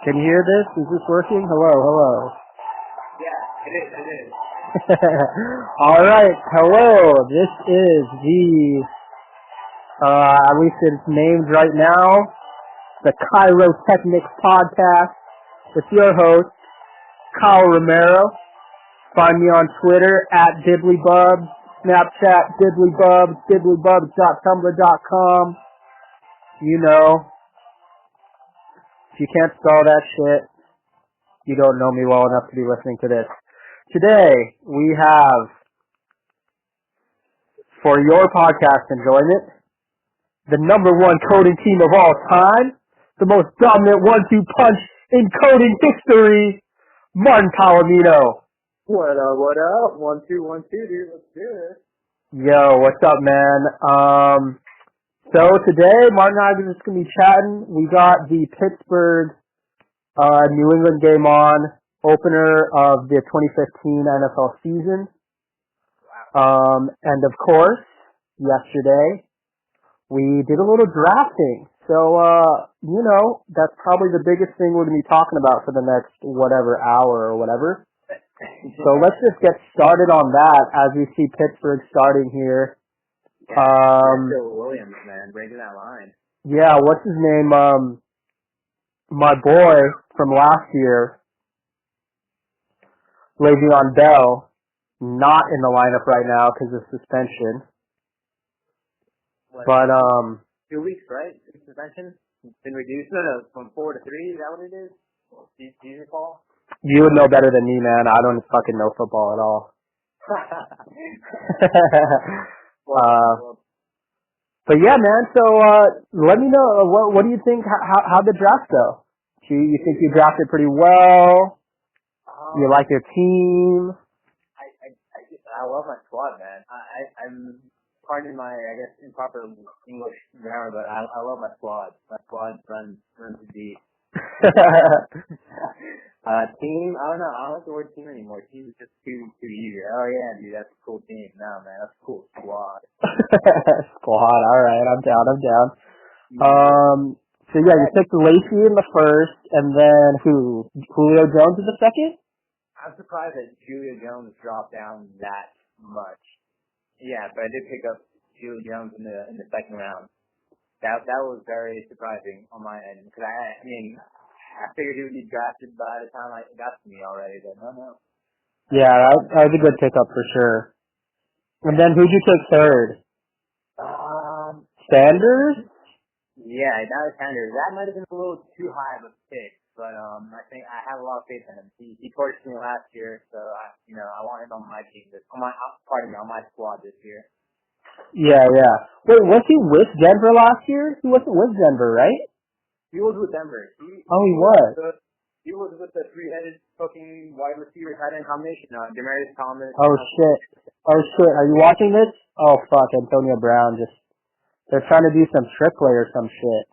Can you hear this? Is this working? Hello. Yeah, it is. All right. Hello. This is the, at least it's named right now, the KyRotechnics podcast with your host, Kyle Romero. Find me on Twitter at DiddlyBubs, Snapchat DiddlyBubs, diddlybubs.tumblr.com. You know, if you can't spell that shit, you don't know me well enough to be listening to this. Today, we have, for your podcast enjoyment, the number one coding team of all time, the most dominant 1-2 punch in coding history, Martin Palomino. What up? 1, 2, 1, 2, dude. Let's do it. Yo, what's up, man? So today, Martin and I are just going to be chatting. We got the Pittsburgh New England game on, opener of the 2015 NFL season. And of course, yesterday, we did a little drafting. So, that's probably the biggest thing we're going to be talking about for the next whatever hour or whatever. So let's just get started on that as we see Pittsburgh starting here. Bill Williams, man, breaking that line. Yeah, what's his name? My boy from last year, Le'Veon Bell, not in the lineup right now because of suspension. What, but 2 weeks, right? Suspension? It's been reduced from 4 to 3. Is that what it is? Do you recall? You would know better than me, man. I don't fucking know football at all. But yeah, man. So let me know what do you think? How the draft go? You think you drafted pretty well? You like your team? I love my squad, man. I'm pardon my improper English grammar, but I love my squad. My squad runs deep. Team, I don't know. I don't like the word team anymore. Team is just too easy. Oh yeah, dude, that's a cool team. No, man, that's a cool squad. Squad, all right, I'm down. So yeah, you picked Lacey in the first, and then who? Julio Jones in the second? I'm surprised that Julio Jones dropped down that much. Yeah, but I did pick up Julio Jones in the second round. That was very surprising on my end because I figured he would be drafted by the time it got to me already, but no. Yeah, that was a good pickup for sure. And then who'd you take third? Sanders? Yeah, that was Sanders. That might have been a little too high of a pick, but I think I have a lot of faith in him. He torched me last year, so I want him on my team. On my squad this year. Yeah. Wait, was he with Denver last year? He wasn't with Denver, right? He was with Denver. He was. He was with the three-headed fucking wide receiver tight end combination. Demarius Thomas. Oh shit. Are you watching this? Oh fuck, Antonio Brown they're trying to do some trick play or some shit.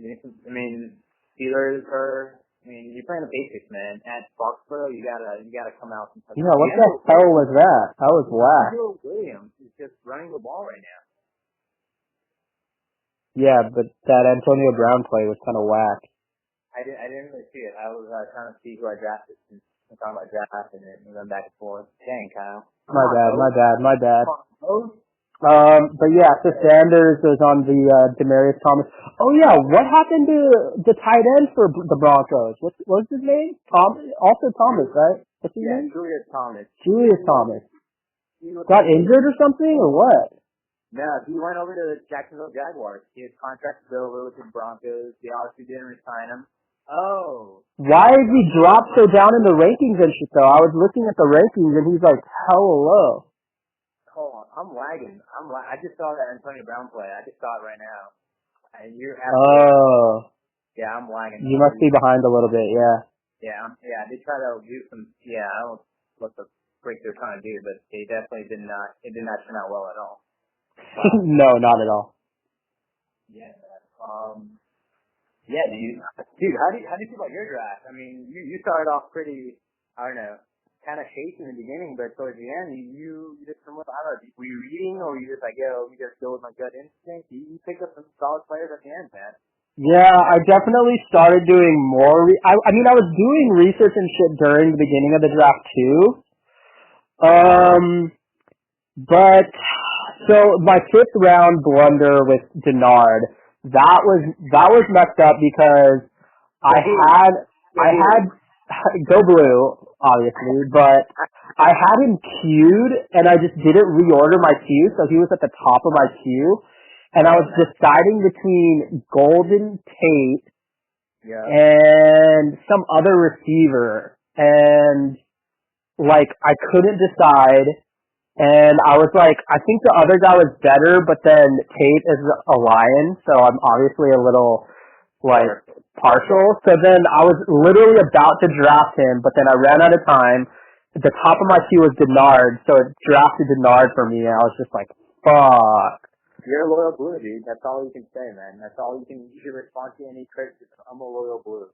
Steelers you're playing the basics, man. At Foxborough, you gotta come out and touch. Yeah, what the hell was that? That was whack. Bill Williams is just running the ball right now. Yeah, but that Antonio Brown play was kind of whack. I didn't really see it. I was trying to see who I drafted since I'm talking about drafting it and going back and forth. Dang, Kyle. My bad. But yeah, so Sanders was on the Demarius Thomas. Oh yeah, what happened to the tight end for the Broncos? What's his name? Also Thomas, right? What's his name? Julius Thomas. Got injured or something, or what? No, he went over to the Jacksonville Jaguars. His contract was over with the Broncos. They obviously didn't re-sign him. Oh. Why is he dropped so down in the rankings and shit, though? I was looking at the rankings, and he's like hella low. Hold on. I'm lagging. I just saw that Antonio Brown play. I just saw it right now. And you're Yeah, I'm lagging. You must be behind a little bit, yeah. Yeah, they try to do some, I don't know what the freak they're trying to do, but they definitely did not turn out well at all. No, not at all. Yeah. Yeah, dude. How do you feel about your draft? You started off pretty, I don't know, kind of shaky in the beginning, but towards the end, you did some. I don't know. Were you reading, or were you just like, yo, let me just go with my gut instinct? You picked up some solid players at the end, man. Yeah, I definitely started doing more. I mean, I was doing research and shit during the beginning of the draft too. But so my fifth round blunder with Denard, that was messed up because I had go blue obviously, but I had him queued and I just didn't reorder my queue, so he was at the top of my queue. And I was deciding between Golden Tate and some other receiver. And, like, I couldn't decide. And I was like, I think the other guy was better, but then Tate is a Lion, so I'm obviously a little, like, partial. So then I was literally about to draft him, but then I ran out of time. The top of my queue was Denard, so it drafted Denard for me, and I was just like, fuck. You're a loyal blue, dude. That's all you can say, man. That's all you can respond to any criticism. I'm a loyal blue.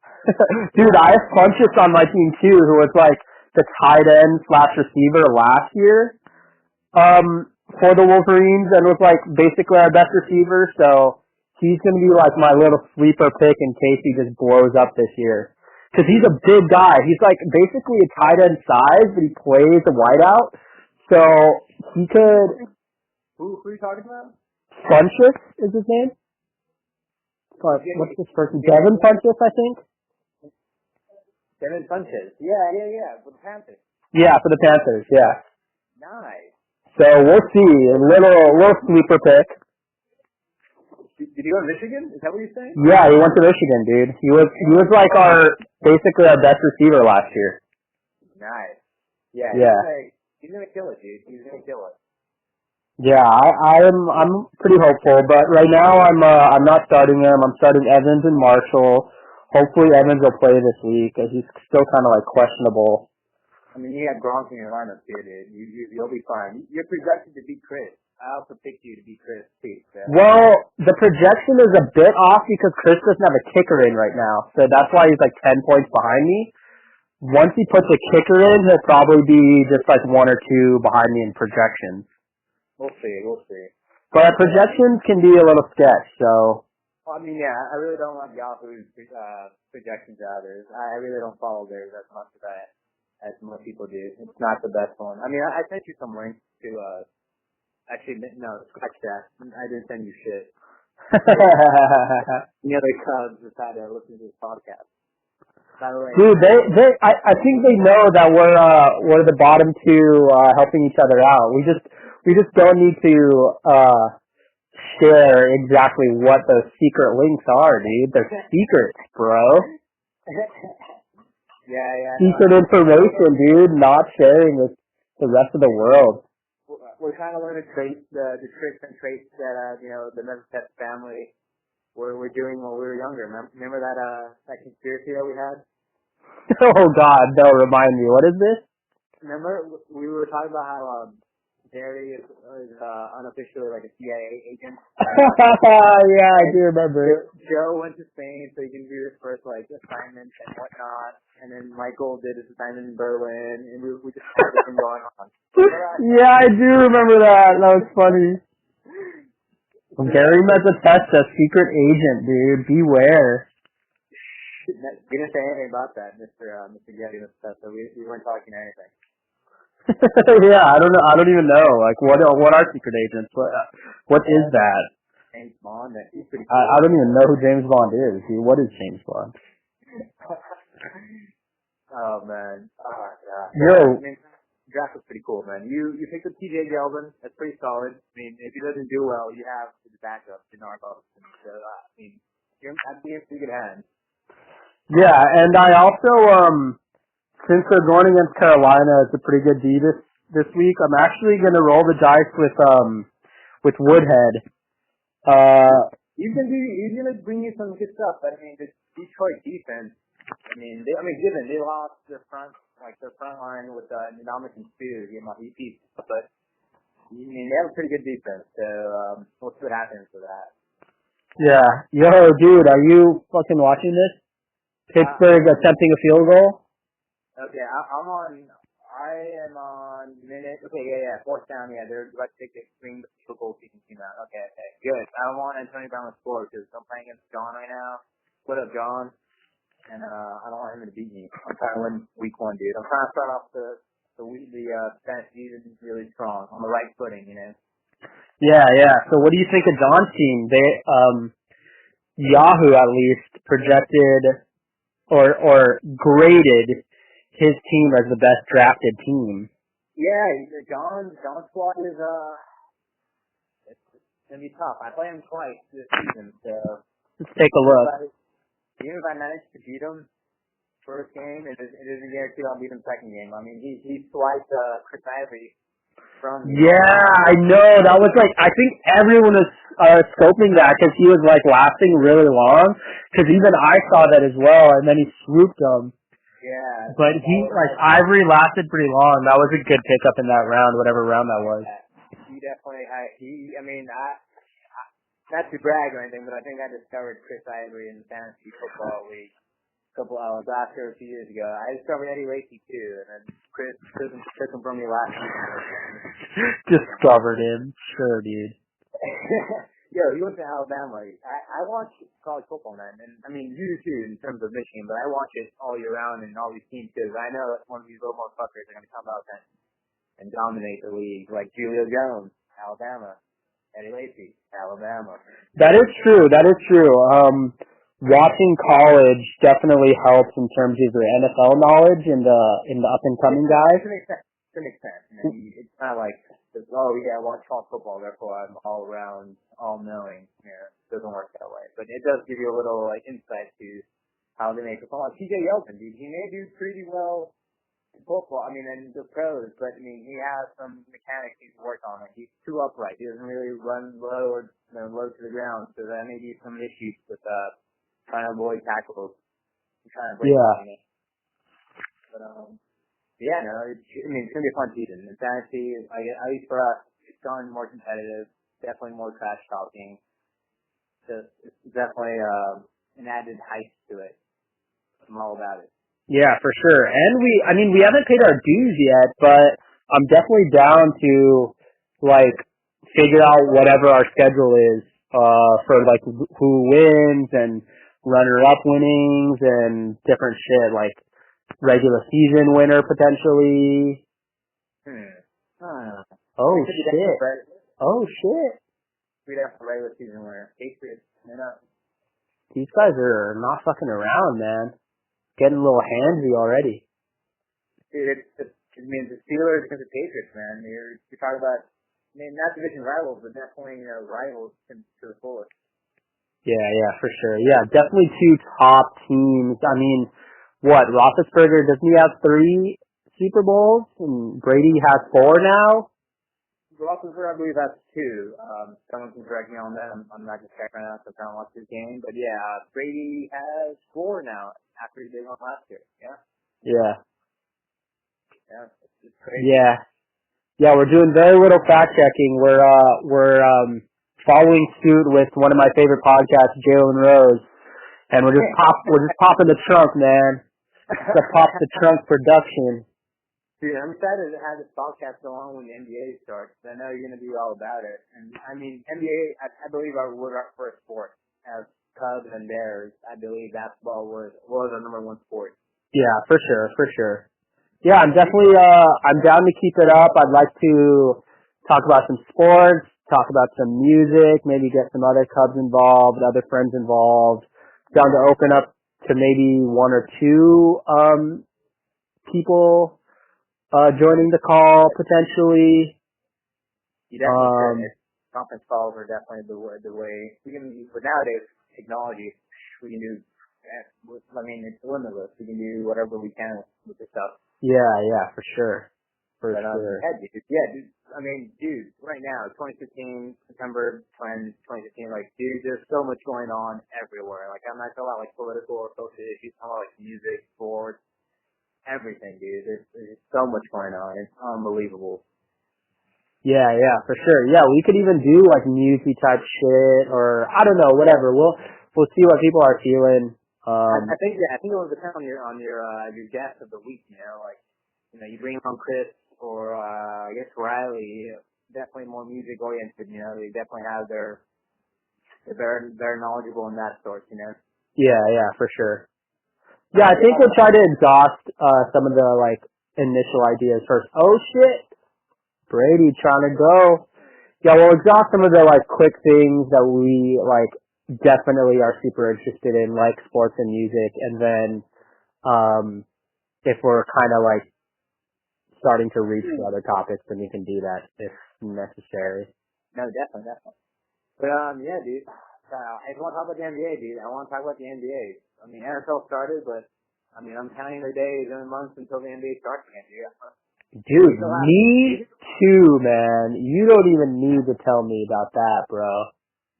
Dude, I have Funchess on my team too, who was like the tight end / receiver last year, for the Wolverines, and was like basically our best receiver, so he's gonna be like my little sleeper pick in case he just blows up this year. Cause he's a big guy. He's like basically a tight end size, but he plays a wideout, so he could... Who are you talking about? Funchess is his name? What's this person? Devin Funchess, I think? Devin Funchess. Yeah. For the Panthers. Yeah, for the Panthers, yeah. Nice. So we'll see. A little sleeper pick. Did he go to Michigan? Is that what you're saying? Yeah, he went to Michigan, dude. He was like basically our best receiver last year. Nice. Yeah. He's gonna kill it, dude. He's gonna kill it. Yeah, I'm pretty hopeful, but right now I'm not starting him. I'm starting Evans and Marshall. Hopefully Evans will play this week, as he's still kind of like questionable. I mean, you have Gronk in your lineup too, dude. You'll be fine. You're projected to beat Chris. I also picked you to beat Chris too. So. Well, the projection is a bit off because Chris doesn't have a kicker in right now, so that's why he's like 10 points behind me. Once he puts a kicker in, he'll probably be just like 1 or 2 behind me in projections. We'll see. But projections can be a little sketch, so... Well, I mean, yeah, I really don't like Yahoo's projections to others. I really don't follow theirs as much as most people do. It's not the best one. I mean, I sent you some links to, actually, no, scratch that. I didn't send you shit. The other Cubs decided to listen to this podcast. By the way, dude, I think they know that we're the bottom 2 helping each other out. We just don't need to share exactly what those secret links are, dude. They're secrets, bro. Yeah. Secret information, dude. Not sharing with the rest of the world. We're trying to learn the tricks and traits that the Sept family were doing when we were younger. Remember that conspiracy that we had? Oh God, no! Remind me. What is this? Remember we were talking about how Barry is unofficially like a CIA agent. Yeah, I do remember. Joe went to Spain so he can do his first like assignments and whatnot, and then Michael did his assignment in Berlin, and we just had everything going on. Yeah, I do remember that. That was funny. Gary Mezzatest, a secret agent, dude. Beware. We didn't say anything about that, Mr. Gary Mezzatest, so we weren't talking anything. Yeah, I don't even know. Like, what are secret agents? What is that? James Bond. He's pretty cool. I don't even know who James Bond is. What is James Bond? Oh man. Oh god. Yo. I mean, draft was pretty cool, man. You picked up TJ Gelvin. That's pretty solid. I mean, if he doesn't do well, you have the backup, Denard. So I mean, I'd be in pretty good hands. Yeah, and I also since they're going against Carolina, it's a pretty good D this week. I'm actually going to roll the dice with Woodhead. He's gonna bring you some good stuff. But I mean, the Detroit defense. Given they lost their front line with Ndamukong Suh, but they have a pretty good defense. So we'll see what happens with that. Yeah, yo, dude, are you fucking watching this? Pittsburgh attempting a field goal. Okay, I'm on. I I am on minute. Okay, fourth down. Yeah, they're about to take the extreme field goal kicking team out. Okay, good. I don't want Antonio Brown to score because I'm playing against John right now. What up, John? And I don't want him to beat me. I'm trying to win week 1, dude. I'm trying to start off the Spanish season really strong on the right footing, you know. Yeah. So what do you think of John's team? They Yahoo at least projected or graded his team as the best drafted team. Yeah, John's squad is it's gonna be tough. I play him twice this season, so let's take a look. Even if I manage to beat him first game, it isn't guaranteed I'll beat him second game. I mean, he swiped Chris Ivory from. Yeah, I know. That was like, I think everyone was scoping that because he was like lasting really long. Because even I saw that as well, and then he swooped him. Yeah. But Ivory lasted pretty long. That was a good pickup in that round, whatever round that was. He definitely, not to brag or anything, but I think I discovered Chris Ivory in the fantasy football league last year, a few years ago. I discovered Eddie Lacy too, and then Chris took him from me last year. Discovered him. Sure, dude. Yo, he went to Alabama. I watch college football, man, and I mean, you do too in terms of Michigan, but I watch it all year round and all these teams because I know that one of these little motherfuckers are going to come out and dominate the league, like Julio Jones, Alabama, Eddie Lacy, Alabama. That is true. Watching college definitely helps in terms of your NFL knowledge and the up and coming guys. To an extent. I mean, it's not like, I watch college football, therefore I'm all around, all knowing. Yeah, it doesn't work that way. But it does give you a little insight to how they make perform. Like TJ Yeldon, dude, he may do pretty well in football. I mean, in the pros, but I mean, he has some mechanics he's worked on. Like, he's too upright. He doesn't really run low or low to the ground. So that may be some issues with trying to avoid tackles. Trying to break it. But yeah, no, it's going to be a fun season. In fantasy, at least for us, it's gone more competitive, definitely more trash talking. So it's definitely an added height to it. I'm all about it. Yeah, for sure. And we haven't paid our dues yet, but I'm definitely down to figure out whatever our schedule is for who wins and runner-up winnings and different shit, regular season winner potentially. Oh shit. We'd have a regular season winner. Patriots, These guys are not fucking around, man. Getting a little handsy already. Dude, it means the Steelers against the Patriots, man. You're talking about, not division rivals, but definitely, rivals to the fullest. Yeah, for sure. Yeah, definitely two top teams. I mean, Roethlisberger, doesn't he have 3 Super Bowls? And Brady has 4 now? Roethlisberger, I believe, has 2. Someone can correct me on that. I'm not just checking right now, so I don't watch this game. But yeah, Brady has 4 now after he did one last year. Yeah? Yeah. Yeah, it's crazy. Yeah, we're doing very little fact checking. We're following suit with one of my favorite podcasts, Jalen Rose, and we're just popping the trunk, man. The pop the trunk production. Dude, I'm excited to have this podcast go on when the NBA starts. I know you're gonna be all about it, and I mean NBA. I believe we're our first sport as Cubs and Bears. I believe basketball was our number 1 sport. Yeah, for sure. Yeah, I'm definitely I'm down to keep it up. I'd like to talk about some sports, talk about some music, maybe get some other Cubs involved, other friends involved. Down to open up to maybe 1 or 2 people joining the call potentially. You definitely conference calls are definitely the way we can. But nowadays, technology, we can do. I mean, it's limitless. We can do whatever we can with this stuff. Yeah, for sure. Dude. I mean, dude, right now, 2015, September 2015, there's so much going on everywhere. I'm not talking about, political or social issues. I'm talking about, music, sports, everything, dude. There's so much going on. It's unbelievable. Yeah, for sure. Yeah, we could even do, music type shit, or, I don't know, whatever. We'll see what people are feeling. I think it will depend on your guest of the week, you bring on Chris or I guess Riley, definitely more music oriented. They definitely have they're very knowledgeable in that sort. Yeah, for sure. Yeah, I think we'll try to exhaust some of the like initial ideas first. Oh shit, Brady trying to go. Yeah, we'll exhaust some of the like quick things that we like definitely are super interested in, like sports and music, and then if we're kind of like starting to reach the other topics, then we can do that if necessary. No, definitely. But yeah, dude. I just want to talk about the NBA, dude. I want to talk about the NBA. I mean, NFL started, but I mean, I'm counting the days and the months until the NBA starts again, dude. Dude, me too, man. You don't even need to tell me about that, bro.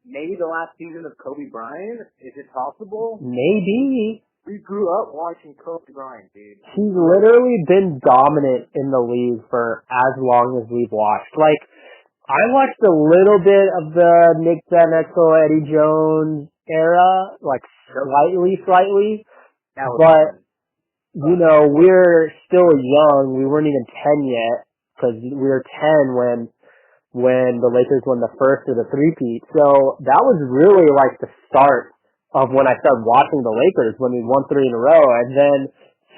Maybe the last season of Kobe Bryant? Is it possible? Maybe. We grew up watching Kobe Bryant, dude. He's literally been dominant in the league for as long as we've watched. Like, I watched a little bit of the Nick Van Exel, Eddie Jones era, like slightly, but we're still young. We weren't even 10 yet, because we were 10 when the Lakers won the first or the three-peat. So that was really like the start of when I started watching the Lakers, when we won 3 in a row. And then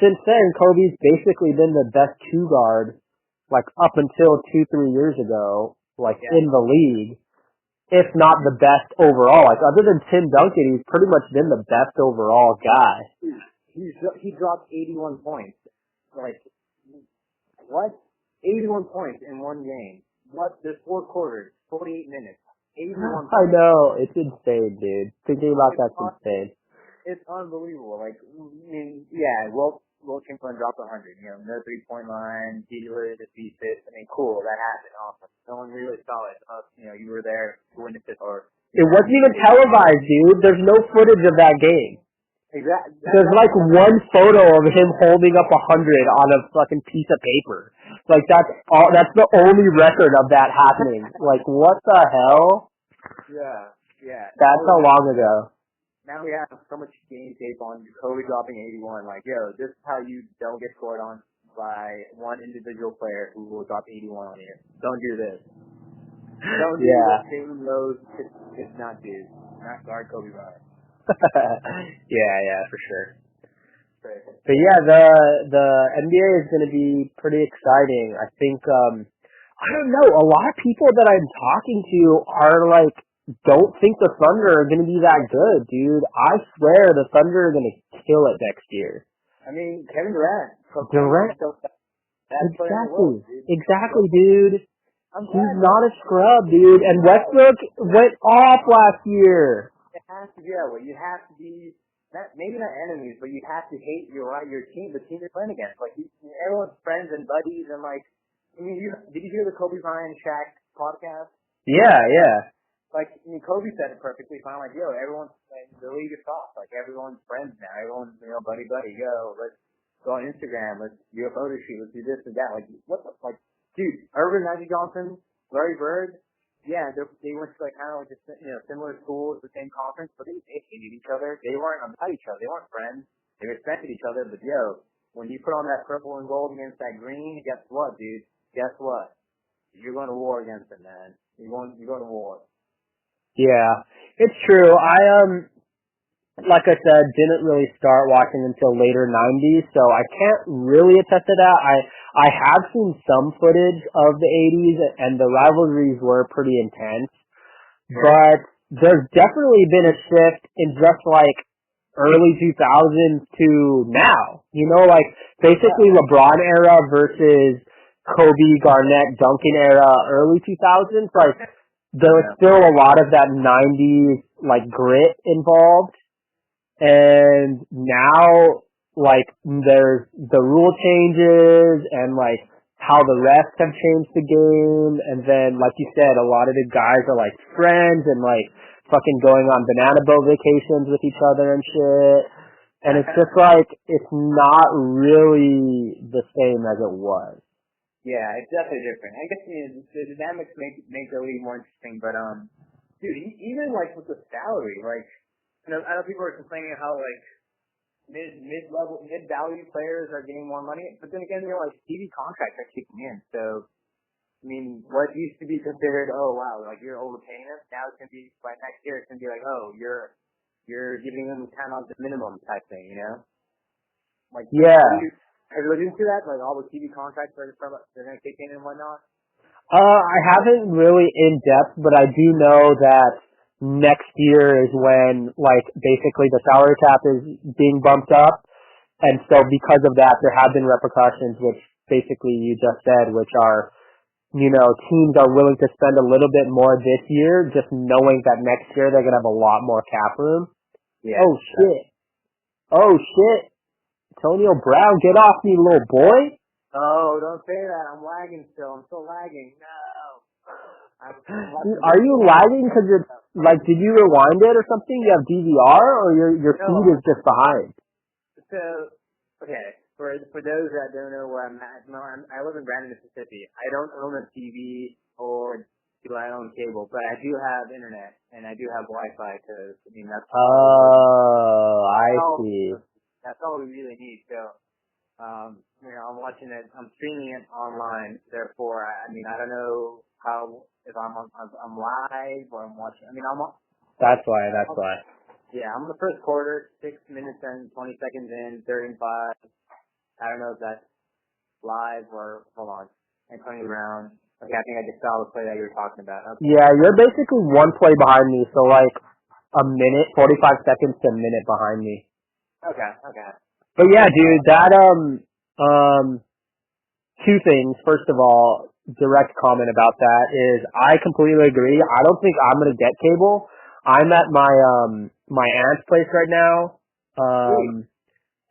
since then, Kobe's basically been the best two guard, like up until 2-3 years ago, in the league, if not the best overall. Like other than Tim Duncan, he's pretty much been the best overall guy. He dropped 81 points. Like, what? 81 points in one game. What? There's 4 quarters, 48 minutes, 81 points. I know. It's insane, dude. Thinking about that's insane. It's unbelievable. Like, I mean, yeah, Will Chamberlain dropped 100. No 3-point line, Dealer, defeat it. I mean, cool. That happened. Awesome. No one really saw it. You were there to witness it. It wasn't even televised, dude. There's no footage of that game. Exactly. There's like one photo of him holding up 100 on a fucking piece of paper. Like that's the only record of that happening. Like what the hell? Yeah. That's how long ago. Now we have so much game tape on Kobe dropping 81. Like, yo, this is how you don't get scored on by one individual player who will drop 81 on you. Don't do this. Don't do this. Tatum knows it's not dude. Not guard Kobe Bryant. Yeah, for sure. But yeah, the NBA is going to be pretty exciting. I think, I don't know, a lot of people that I'm talking to are like, don't think the Thunder are going to be that good, dude. I swear the Thunder are going to kill it next year. I mean, Kevin Durant. Exactly, dude. He's not a scrub, dude. And Westbrook went off last year. It has to be that way. You have to be, maybe not enemies, but you have to hate your team, the team you're playing against. Like, everyone's friends and buddies, and like, I mean, did you hear the Kobe Bryant Shaq podcast? Yeah. Like, I mean, Kobe said it perfectly fine. Like, yo, everyone's, the league is soft. Like, everyone's friends now. Everyone's, buddy, yo, let's go on Instagram. Let's do a photo shoot. Let's do this and that. Like, what the, like, dude, Irvin, Magic Johnson, Larry Bird, yeah, they went to, like, kind of like, similar schools, the same conference, but they hated each other. They weren't about each other. They weren't friends. They respected each other, but, yo, when you put on that purple and gold against that green, guess what, dude? Guess what? You're going to war against them, man. You're going to war. Yeah, it's true. I, like I said, didn't really start watching until later 90s, so I can't really attest to that. I have seen some footage of the 80s, and the rivalries were pretty intense, but there's definitely been a shift in just like early 2000s to now. Like basically LeBron era versus Kobe, Garnett, Duncan era, early 2000s. Like there was still a lot of that 90s like grit involved, and now like there's the rule changes and like how the refs have changed the game, and then like you said, a lot of the guys are like friends and like fucking going on banana boat vacations with each other and shit, and it's just like it's not really the same as it was. Yeah, it's definitely different. I guess the dynamics make the league more interesting, but dude, even like with the salary, like I know people are complaining how like mid value players are getting more money, but then again, like TV contracts are kicking in. So I mean, what used to be considered, oh wow, like you're overpaying them, now it's gonna be by next year it's gonna be like, oh, you're giving them kind of the minimum type thing, you know? Like have you looked into that? Like all the TV contracts they're gonna kick in and whatnot? I haven't really in depth, but I do know that next year is when, like, basically the salary cap is being bumped up, and so because of that, there have been repercussions, which basically you just said, which are, you know, teams are willing to spend a little bit more this year, just knowing that next year they're gonna have a lot more cap room. Yeah. Oh shit! Antonio Brown, get off me, little boy! Oh, don't say that. I'm lagging still. I'm still lagging. No. Are you lagging because it's, like, did you rewind it or something? You have DVR or your feed is just behind? So, okay, for those that don't know where I'm at, I live in Brandon, Mississippi. I don't own a TV or do I own cable, but I do have internet and I do have Wi-Fi because, I mean, that's see. That's all we really need. So, you know, I'm watching it, I'm streaming it online. Therefore, I mean, I don't know if I'm live or I'm watching. I mean, That's why. Yeah, I'm in the first quarter, 6 minutes and 20 seconds in, 35. I don't know if that's live or, hold on, Antonio Brown. Okay, I think I just saw the play that you were talking about. Okay. Yeah, you're basically one play behind me, so like a minute, 45 seconds to a minute behind me. Okay. But yeah, dude, that, two things. First of all, direct comment about that is I completely agree. I don't think I'm going to get cable. I'm at my aunt's place right now.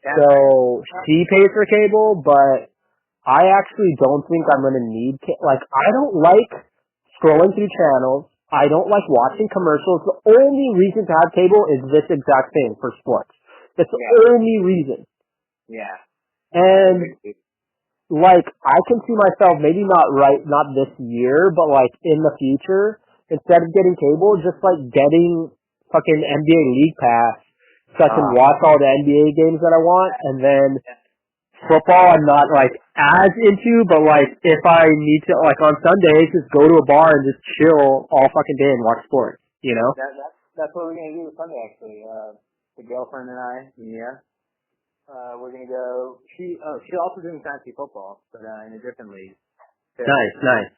So she pays for cable, but I actually don't think I'm going to need like, I don't like scrolling through channels. I don't like watching commercials. The only reason to have cable is this exact thing for sports. That's the only reason. Yeah. And like, I can see myself, maybe not this year, but like in the future, instead of getting cable, just like getting fucking NBA League Pass so I can watch all the NBA games that I want, and then football I'm not like as into, but like if I need to, like on Sundays, just go to a bar and just chill all fucking day and watch sports, you know? That's what we're gonna do Sunday actually. The girlfriend and I, Mia. We're gonna go. She's also doing fantasy football, but in a different league. So, Nice.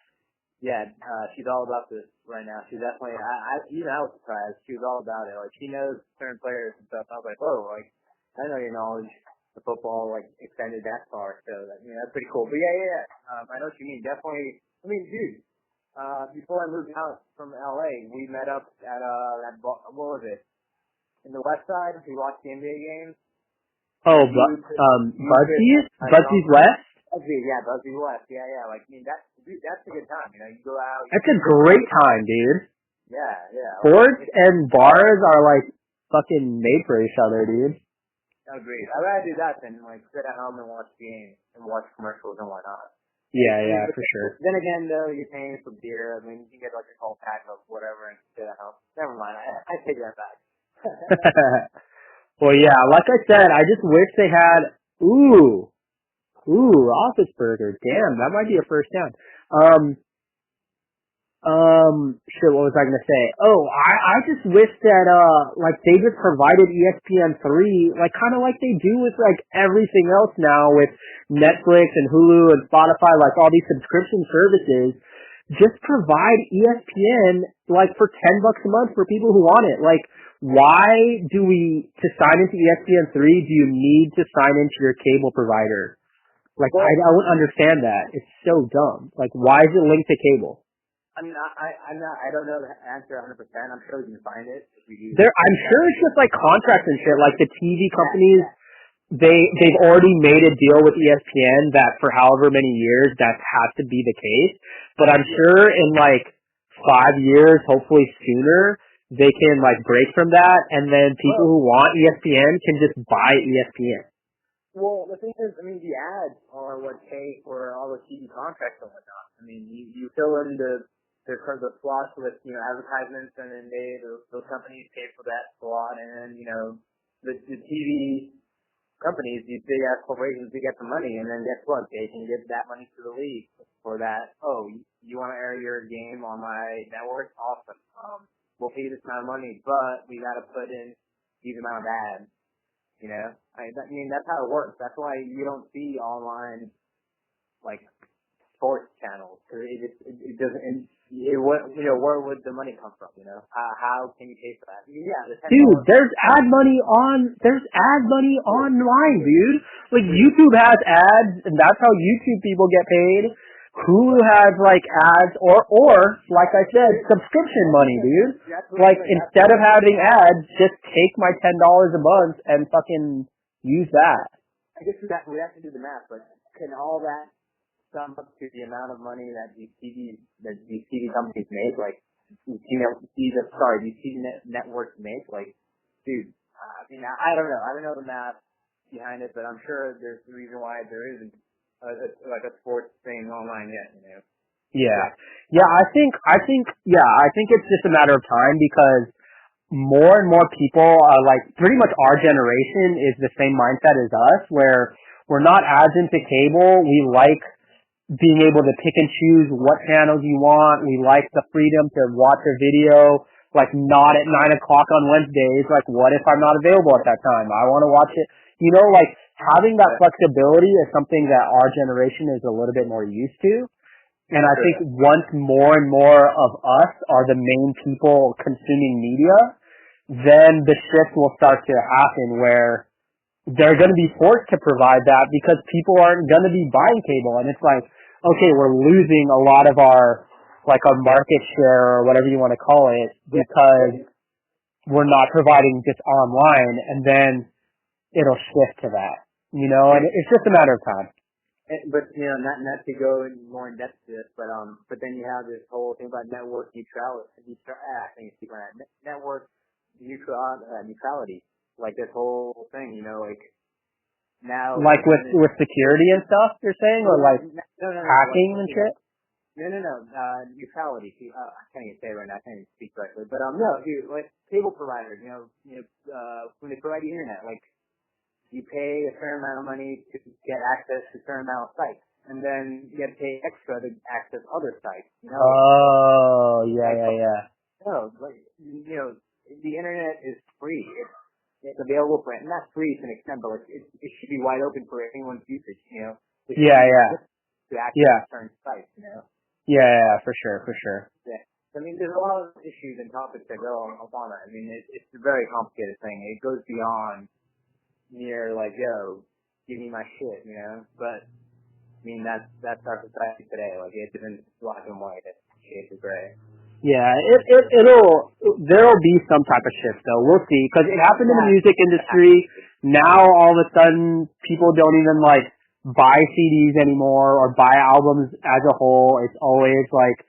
Yeah, she's all about this right now. She's definitely. I was surprised. She was all about it. Like she knows certain players and stuff. I was like, oh, like I know your knowledge of football like extended that far. So that's pretty cool. But yeah. I know what you mean. Definitely. I mean, dude. Before I moved out from LA, we met up at what was it? In the West Side. We watched the NBA games. Oh, Buzzies? Buzzies West? Buzzies West. Yeah. Like, I mean, that's a good time. You know, you go out. That's a great time, dude. Yeah. Sports and bars are like fucking made for each other, dude. Agreed. I'd rather do that than like sit at home and watch games and watch commercials and whatnot. Yeah, for sure. Then again, though, you're paying for beer. I mean, you can get like a whole pack of whatever and sit at home. Never mind. I take that back. Well, yeah, like I said, I just wish they had, Office Burger. Damn, that might be a first down. Shit, what was I gonna say? Oh, I just wish that, like, they just provided ESPN3, like, kind of like they do with, like, everything else now with Netflix and Hulu and Spotify, like, all these subscription services. Just provide ESPN, like, for $10 a month for people who want it. Like, why to sign into ESPN3, do you need to sign into your cable provider? Like, I don't understand that. It's so dumb. Like, why is it linked to cable? I don't know the answer 100%. I'm sure we can find it. I'm sure it's just like contracts and shit. Like the TV companies, they've already made a deal with ESPN that for however many years that has to be the case. But I'm sure in like 5 years, hopefully sooner, they can like break from that, and then people who want ESPN can just buy ESPN. Well, the thing is, I mean, the ads are what pay for all the TV contracts and whatnot. I mean, you fill in the slots with advertisements, and then those companies pay for that slot, and then the TV companies, these big ass corporations, to get the money, and then guess what? They can give that money to the league for that. Oh, you want to air your game on my network? Awesome. We'll pay you this amount of money, but we got to put in these amount of ads. You know, I mean, that's how it works. That's why you don't see online like sports channels, because it doesn't. Where would the money come from? You know, how can you pay for that? I mean, yeah, dude, there's ad money online, dude. Like YouTube has ads, and that's how YouTube people get paid. Hulu has like ads, or like I said, subscription money, dude. Like instead of having ads, just take my $10 a month and fucking use that. I guess we have to do the math, but can all that sum up to the amount of money that these TV companies make? Like, these TV networks make? Like, dude, I mean, I don't know. I don't know the math behind it, but I'm sure there's a reason why there isn't a sports thing online yet, you know. Yeah, I think it's just a matter of time, because more and more people are like, pretty much our generation is the same mindset as us, where we're not as into cable. We like being able to pick and choose what channels you want. We like the freedom to watch a video, like not at 9 o'clock on Wednesdays. Like, what if I'm not available at that time? I want to watch it. You know, like, having that flexibility is something that our generation is a little bit more used to. And I think once more and more of us are the main people consuming media, then the shift will start to happen where they're going to be forced to provide that, because people aren't going to be buying cable. And it's like, okay, we're losing a lot of our market share, or whatever you want to call it, because we're not providing just online, and then it'll shift to that, you know, and it's just a matter of time. But, you know, not to go more in depth to this, but then you have this whole thing about network neutrality. Network neutrality. Like this whole thing, you know, like now. Like with security and stuff, you're saying, or like hacking and shit? No. Neutrality. I can't even say it right now. I can't even speak correctly. But no, dude, like cable providers, you know, when they provide the internet, like you pay a certain amount of money to get access to a certain amount of sites, and then you got to pay extra to access other sites. You know? Oh, yeah. No, like, you know, the internet is free. It's available for it, and not free to an extent, but like, it should be wide open for anyone's usage. You know. To access certain sites, you know. Yeah, for sure. Yeah. I mean, there's a lot of issues and topics that go on that. I mean, it's a very complicated thing. It goes beyond mere like, yo, give me my shit, you know. But I mean, that's our society today. Like, it isn't black and white. It's shades of gray. Yeah, there'll be some type of shift though. We'll see, because it happened in the music industry. Now all of a sudden, people don't even like buy CDs anymore or buy albums as a whole. It's always like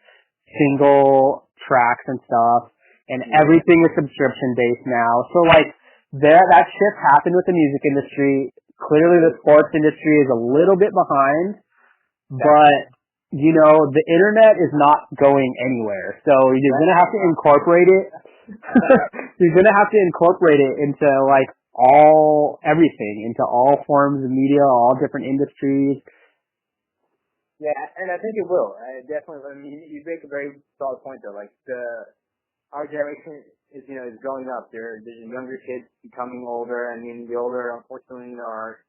single tracks and stuff, and everything is subscription based now. So like that shift happened with the music industry. Clearly the sports industry is a little bit behind, but you know, the internet is not going anywhere. So you're going to have to incorporate it. You're going to have to incorporate it into like everything, into all forms of media, all different industries. Yeah, and I think it will. Definitely. I mean, you make a very solid point though. Like our generation is growing up. There's younger kids becoming older. I mean, the older unfortunately are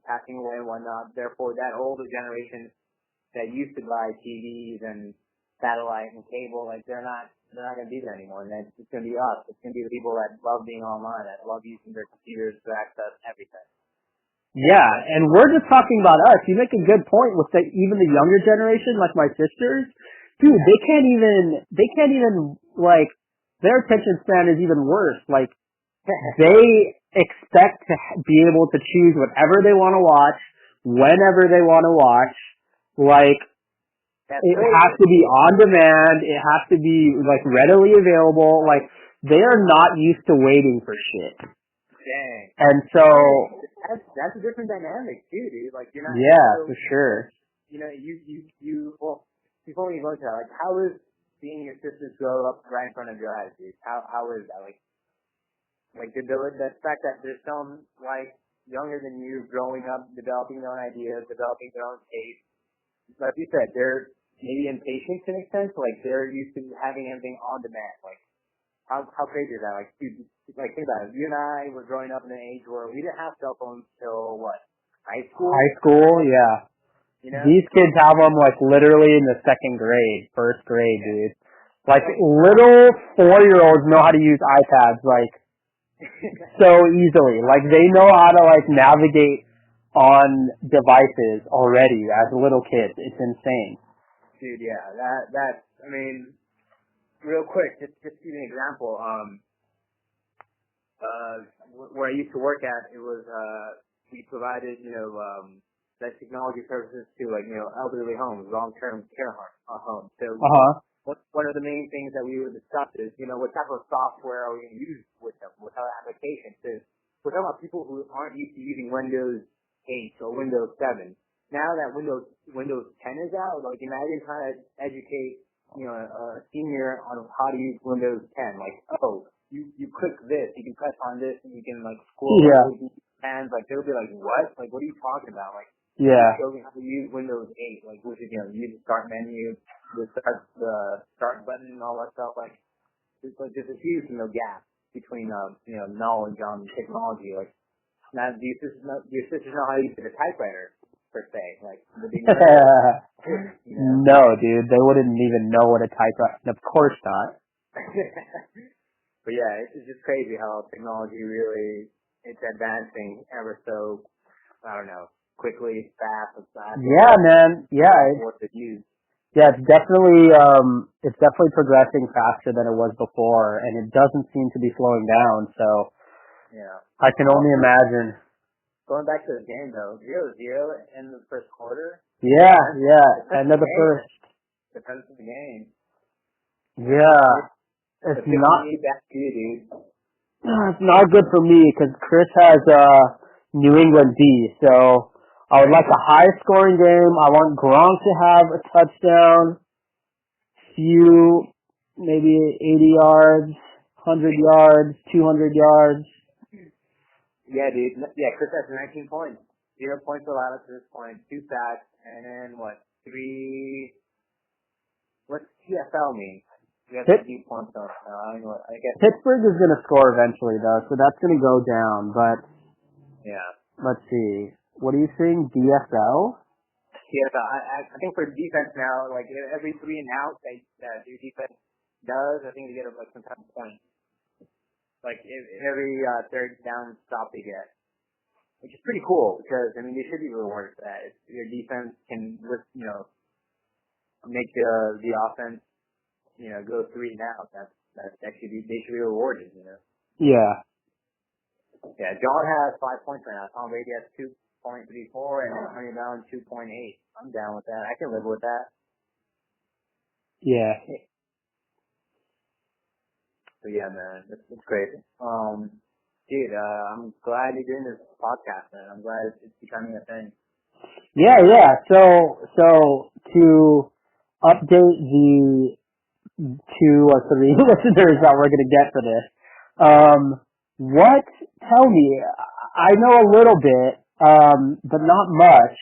passing away and whatnot. Therefore, that older generation that used to buy TVs and satellite and cable, like they're not going to be there anymore. And it's going to be us. It's going to be the people that love being online, that love using their computers to access everything. Yeah, and we're just talking about us. You make a good point with even the younger generation, like my sisters. Dude, they can't even like, their attention span is even worse. Like, they expect to be able to choose whatever they want to watch, whenever they want to watch. Like, it has to be on demand. It has to be like readily available. Like, they are not used to waiting for shit. Dang. And so that's a different dynamic too, dude. Like, you're not. Yeah, for sure. You know, well, before we go into that, like, how is seeing your sisters grow up right in front of your eyes, dude? How is that? Like the fact that there's some like younger than you, growing up, developing their own ideas, developing their own taste. Like you said, they're maybe impatient to an extent. Like they're used to having everything on demand. Like how crazy is that? Like dude, like think about it. You and I were growing up in an age where we didn't have cell phones till what? High school? High school, yeah. You know? These kids have them like literally in the second grade, first grade, dude. Like little 4-year-olds know how to use iPads like so easily. Like they know how to like navigate on devices already as little kids. It's insane. Dude, yeah, that's I mean, real quick, just to give you an example, where I used to work at, it was we provided, that technology services to like, elderly homes, long-term care homes. So one of the main things that we would discuss is, what type of software are we going to use with them, what type of applications. So we're talking about people who aren't used to using Windows 8 or Windows 7. Now that Windows 10 is out, like imagine trying to educate, a senior on how to use Windows 10. Like, you click this, you can press on this, and you can like scroll over these hands. Like they'll be like, what? Like, what are you talking about? Like, show me how to use Windows 8. Like, which is, use the start menu, the start button, and all that stuff. Like, there's a huge, gap between, knowledge on technology. Like, now do your sisters know how to use a typewriter per se? Like, no, dude, they wouldn't even know what a typewriter. Of course not. But yeah, it's just crazy how technology really it's advancing ever so. I don't know. Quickly, fast. Yeah, man. Yeah. Yeah, it's definitely progressing faster than it was before, and it doesn't seem to be slowing down. So, yeah, I can only imagine. Going back to the game though, 0-0 in the first quarter. Yeah, end of the first. Depends on the game. Yeah, it's not. Back to you, dude. It's not good for me because Chris has New England D, so. I would like a high-scoring game. I want Gronk to have a touchdown, few, maybe 80 yards, 100 yards, 200 yards. Yeah, dude. Yeah, Chris has 19 points. 0 points allowed at this point, 2 sacks, and then, 3... What's TFL mean? We have 3 points on. I don't know. I guess Pittsburgh is going to score eventually, though, so that's going to go down, but... Yeah. Let's see. What are you saying? DSL? TFL. I think for defense now, like every 3 and out that your defense does, I think they get like some type of point. Like every third down stop they get, which is pretty cool because I mean they should be rewarded for that. If your defense can, make the offense, go 3 and out. That should be they should be rewarded. Yeah. Yeah. John has 5 points right now. Tom Brady has 2.34 and Honey Brown 2.8. I'm down with that. I can live with that. Yeah. So yeah, man, it's crazy. Dude, I'm glad you're doing this podcast, man. I'm glad it's becoming a thing. Yeah. So to update the 2 or 3 listeners that we're gonna get for this, tell me, I know a little bit, but not much.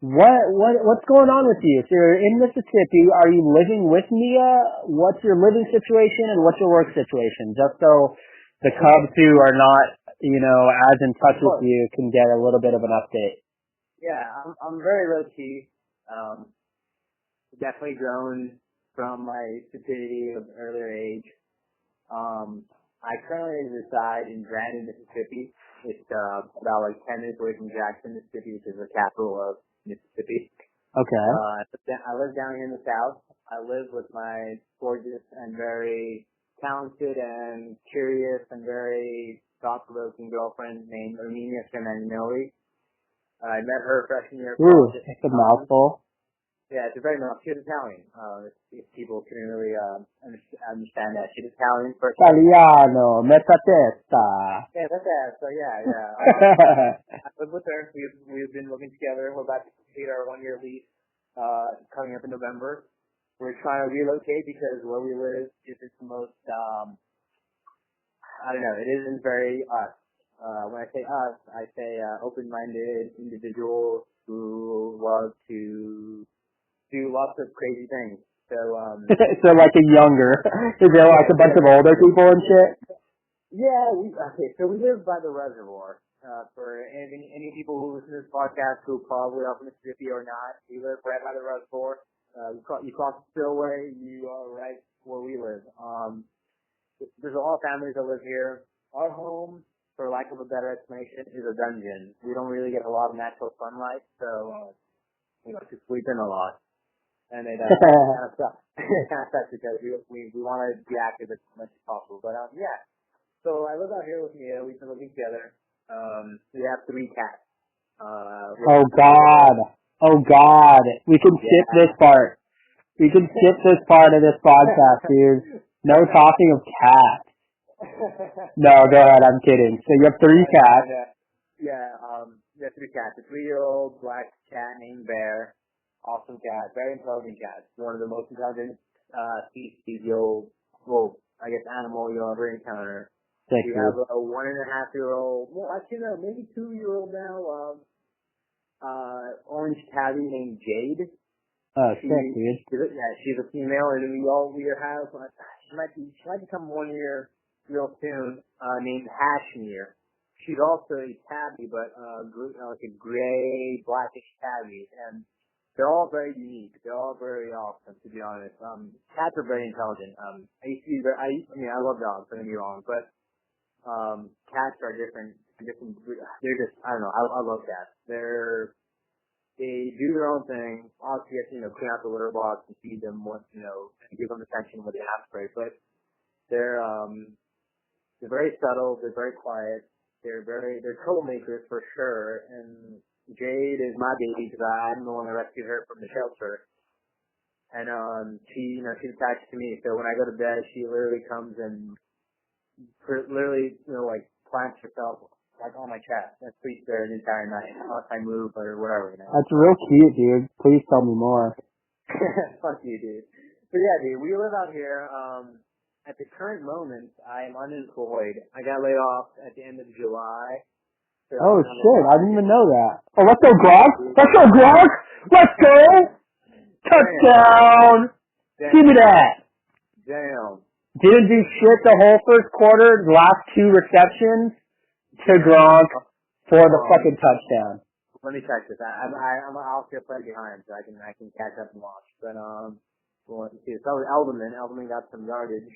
What's going on with you? If you're in Mississippi, are you living with Mia? What's your living situation and what's your work situation? Just so the Cubs who are not, as in touch with you can get a little bit of an update. Yeah, I'm very low key. Definitely grown from my stupidity of earlier age. I currently reside in Brandon, Mississippi. It's about like 10 minutes away from Jackson, Mississippi, which is the capital of Mississippi. Okay. I live down here in the South. I live with my gorgeous and very talented and curious and very thought-provoking girlfriend named Erminia Sherman-Miller. I met her freshman year. Ooh, it's a mouthful. Yeah, it's a very nice. She's Italian. If people can really understand that. She's Italian first. Italiano, mezza testa. Yeah, that's that. So yeah. I live with her. We've been living together. We're about to complete our 1-year lease coming up in November. We're trying to relocate because where we live isn't the most. I don't know. It isn't very us. when I say us, I say open-minded individuals who love to do lots of crazy things. So, so like a younger, is there like a bunch of older people and shit? Yeah, so we live by the reservoir. For any people who listen to this podcast who probably are from Mississippi or not, we live right by the reservoir. You cross the spillway, you are right where we live. There's a lot of families that live here. Our home, for lack of a better explanation, is a dungeon. We don't really get a lot of natural sunlight, so we like to sleep in a lot. And it kind of sucks because we want to be active as much as possible. But yeah, so I live out here with Mia. We've been living together. We have 3 cats. Oh God! We can skip this part. We can skip this part of this podcast, dude. No talking of cats. No, go ahead. I'm kidding. So you have 3 cats. Yeah. We have 3 cats. A 3-year-old black cat named Bear. Awesome cat, very intelligent cat. One of the most intelligent species animal you'll ever encounter. Thank we you. have a 1.5-year-old, well, actually no, maybe 2-year-old now, orange tabby named Jade. Oh, sick, dude. She's a female, and we have she might become 1 year real soon. Named Hashmere. She's also a tabby, but like a gray blackish tabby, and they're all very unique. They're all very awesome, to be honest. Cats are very intelligent. I love dogs, don't get me wrong, but cats are different. They're just, I don't know. I love cats. They do their own thing. Obviously, you have to, clean out the litter box and feed them what, and give them attention when they ask for it. But they're very subtle. They're very quiet. They're troublemakers for sure. And Jade is my baby because I'm the one that rescued her from the shelter. And she's attached to me. So when I go to bed, she literally comes and plants herself like on my chest and sleeps there the entire night unless I move or whatever. That's real cute, dude. Please tell me more. Fuck you, dude. But yeah, dude, we live out here. At the current moment, I am unemployed. I got laid off at the end of July. So oh shit, I didn't even know that. Oh, let's go Gronk! Let's go Gronk! Let's go! Touchdown! Give me that! Damn. Didn't do shit the whole first quarter, the last 2 receptions to Gronk for the fucking touchdown. Let me check this. I'll still play behind so I can catch up and watch. But well, let's see. So Elderman got some yardage.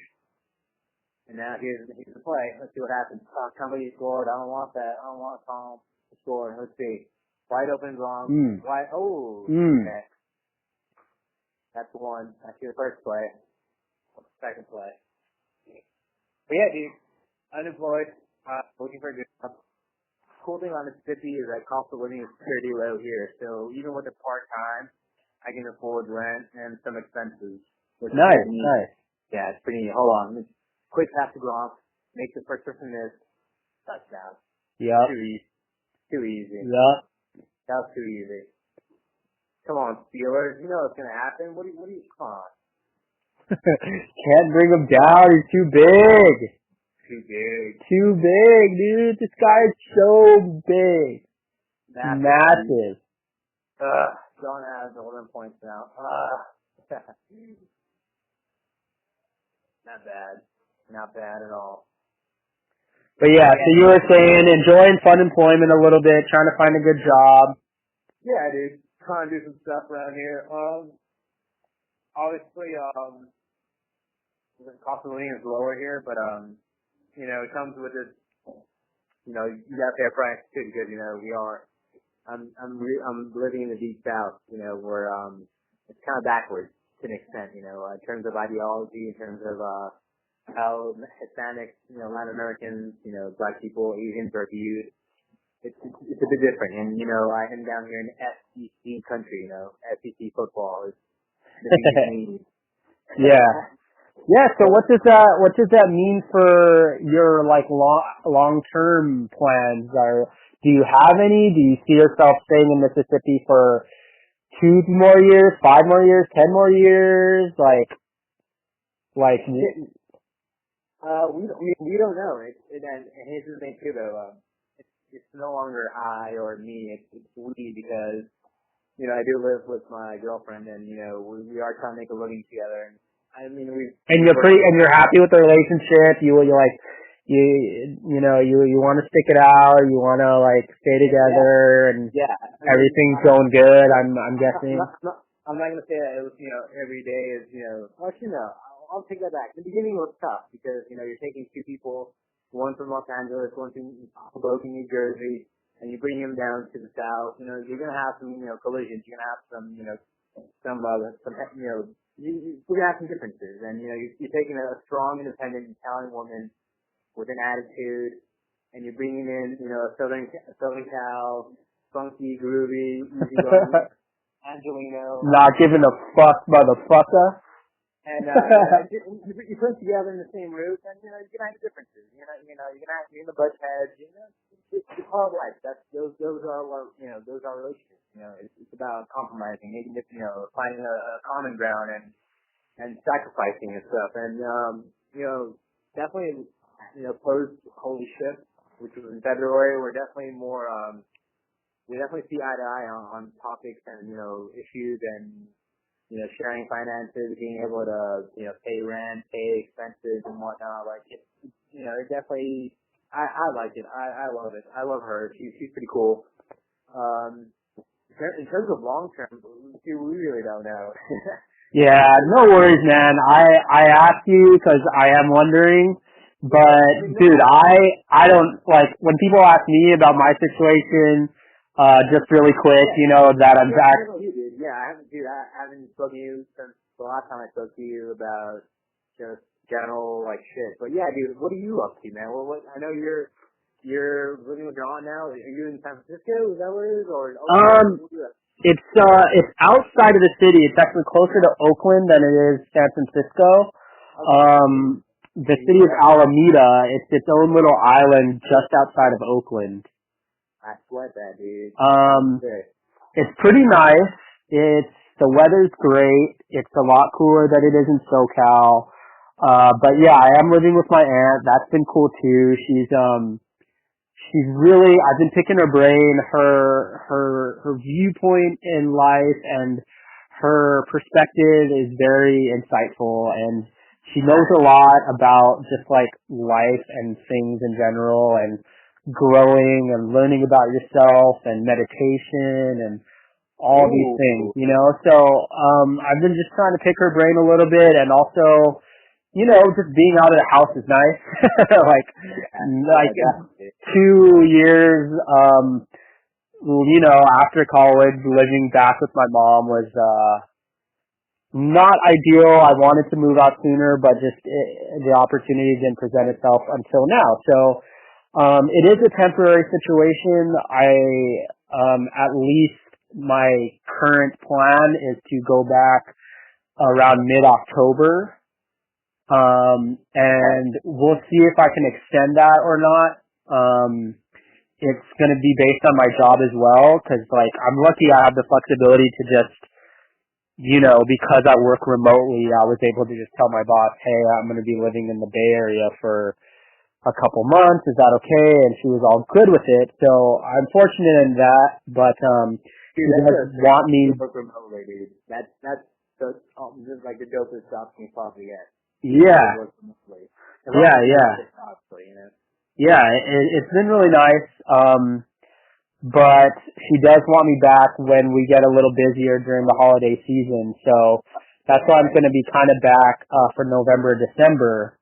And now here's the play. Let's see what happens. Somebody scored. I don't want that. I don't want Tom to score. Let's see. Wide open, wrong. Wide. Oh. Okay. That's 1. That's your first play. Second play. But yeah, dude. Unemployed. Looking for a good job. Cool thing on Mississippi is that cost of living is pretty low here. So even with a part-time, I can afford rent and some expenses. Nice. Yeah, it's pretty neat. Hold on. Quick pass to Gronk. Make the first person miss. Touchdown. Yeah. Too easy. Yeah. That was too easy. Come on, Steelers. You know what's gonna happen. What do you? Come on. Can't bring him down. He's too big. Too big, dude. This guy's so big. Massive. John has 11 points now. Not bad at all. But yeah, so you were saying enjoying fun employment a little bit, trying to find a good job. Yeah, dude. Trying to do some stuff around here. Obviously, the cost of living is lower here, but it comes with this. You gotta pay a price too because I'm living in the deep south. Where it's kind of backwards to an extent. In terms of ideology, in terms of how Hispanics, Latin Americans, Black people, Asians are viewed. It's a bit different, and I am down here in SEC country. SEC football is the biggest need. Yeah. So what does that mean for your long-term plans? Do you have any? Do you see yourself staying in Mississippi for 2 more years, 5 more years, 10 more years? We don't know. And here's the thing too, though. it's no longer I or me, it's we, because, I do live with my girlfriend, and, we are trying to make a living together, and I mean, and you're happy with the relationship, you like, you want to stick it out, you want to like stay together, and everything's going good, I'm guessing. I'm not going to say that it was, every day is, actually no, I'll take that back. The beginning was tough because, you're taking two people, one from Los Angeles, one from Hoboken, New Jersey, and you bring them down to the south. You're going to have some, collisions. You're going to have some, we're going to have some differences. And, you're taking a strong, independent, Italian woman with an attitude, and you're bringing in, a Southern Cal, funky, groovy, easygoing Angelino. Not giving a fuck, motherfucker. And you put them together in the same roof, and you're gonna have differences. You're in the butt heads. It's hard life. Those are what those are relationships. It's about compromising, making finding a common ground and sacrificing and stuff. And definitely post Holy Ship, which was in February, we're definitely more we definitely see eye to eye on topics and issues and. Sharing finances, being able to, pay rent, pay expenses and whatnot. Like, it definitely, I like it. I love it. I love her. She's pretty cool. In terms of long term, we really don't know. Yeah, no worries, man. I asked you because I am wondering, but dude, I don't, like, when people ask me about my situation, just really quick, that I'm back. Yeah, I haven't spoken to you since the last time I spoke to you about just general like shit. But yeah, dude, what are you up to, man? Well, I know you're living with your aunt now. Are you in San Francisco? Is that where it is? It's outside of the city. It's actually closer to Oakland than it is San Francisco. Okay. The city of Alameda. It's its own little island just outside of Oakland. I sweat that, dude. It's pretty nice. The weather's great. It's a lot cooler than it is in SoCal. But yeah, I am living with my aunt. That's been cool too. She's really, I've been picking her brain, her viewpoint in life and her perspective is very insightful, and she knows a lot about just like life and things in general and growing and learning about yourself and meditation and all these things, so I've been just trying to pick her brain a little bit, and also, just being out of the house is nice. like 2 years, after college, living back with my mom was not ideal. I wanted to move out sooner, but just the opportunity didn't present itself until now. So it is a temporary situation. At least my current plan is to go back around mid-October, and we'll see if I can extend that or not. It's going to be based on my job as well, because like I'm lucky I have the flexibility to just, because I work remotely, I was able to just tell my boss, hey, I'm going to be living in the Bay Area for a couple months. Is that okay? And she was all good with it. So I'm fortunate in that, but she does want me. That's just like the dopest option you probably get. Yeah. Yeah, it's been really nice. But she does want me back when we get a little busier during the holiday season. So that's why I'm going to be kind of back for November, December.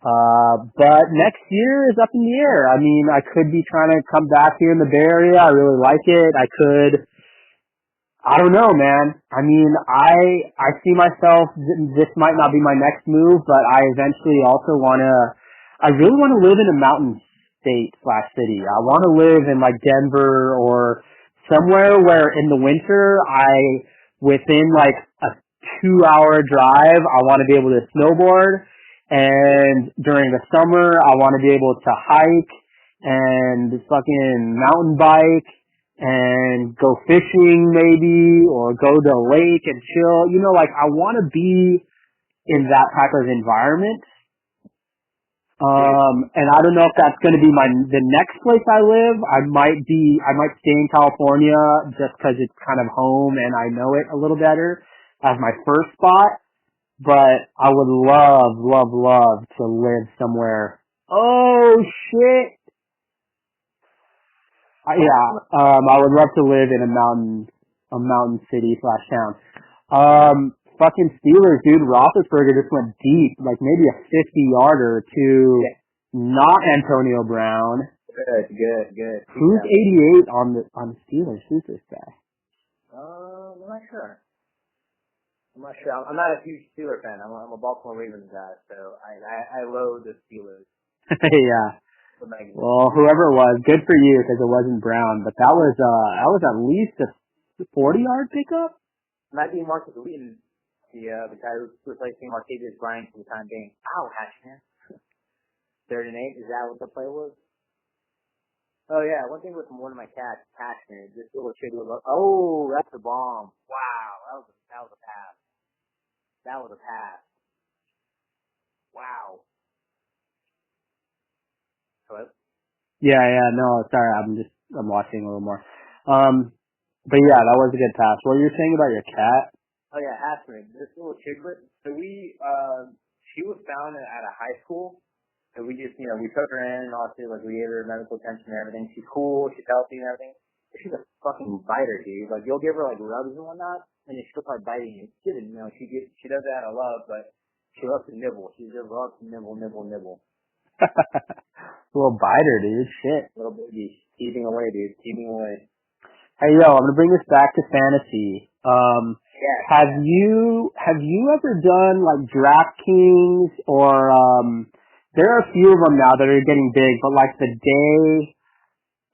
But next year is up in the air. I mean, I could be trying to come back here in the Bay Area. I really like it. I don't know, man. I mean, I see myself, this might not be my next move, but I eventually also I really want to live in a mountain state/city. I want to live in like Denver or somewhere where in the winter within like a 2-hour drive, I want to be able to snowboard. And during the summer, I want to be able to hike and fucking mountain bike and go fishing maybe, or go to a lake and chill. I want to be in that type of environment. And I don't know if that's going to be the next place I live. I might stay in California just because it's kind of home and I know it a little better as my first spot. But I would love to live somewhere. Oh shit! I would love to live in a mountain city / town. Fucking Steelers, dude. Roethlisberger just went deep, like maybe a 50-yarder to not Antonio Brown. Good. Who's 88 on the Steelers? Who's this guy? I'm not sure. I'm not a huge Steelers fan. I'm a Baltimore Ravens guy, so I loathe the Steelers. Yeah. Well, whoever it was, good for you because it wasn't Brown, but that was at least a 40-yard pickup. Might be Marcus Wheaton, the guy who's replacing Martavis Bryant for the time being. Ow, Hatchman. 3rd and 8. Is that what the play was? Oh yeah, one thing with one of my cats, Hatchman, this little kid was like, oh, that's a bomb. Wow, that was a pass. That was a pass. Wow. Hello? Yeah, no, sorry, I'm watching a little more. But yeah, that was a good pass. What were you saying about your cat? Oh yeah, Ashman, this little chiclet. So she was found at a high school. So we just, we took her in and obviously, like, we gave her medical attention and everything. She's cool, she's healthy and everything. But she's a fucking biter, dude. Like, you'll give her, like, rubs and whatnot, and then she'll start biting you. She does that out of love, but she loves to nibble. She just loves to nibble. Little biter, dude. Shit. Little baby. Teething away, dude. Teething away. Hey, yo, I'm gonna bring this back to fantasy. Have you ever done, like, DraftKings or, there are a few of them now that are getting big, but like the day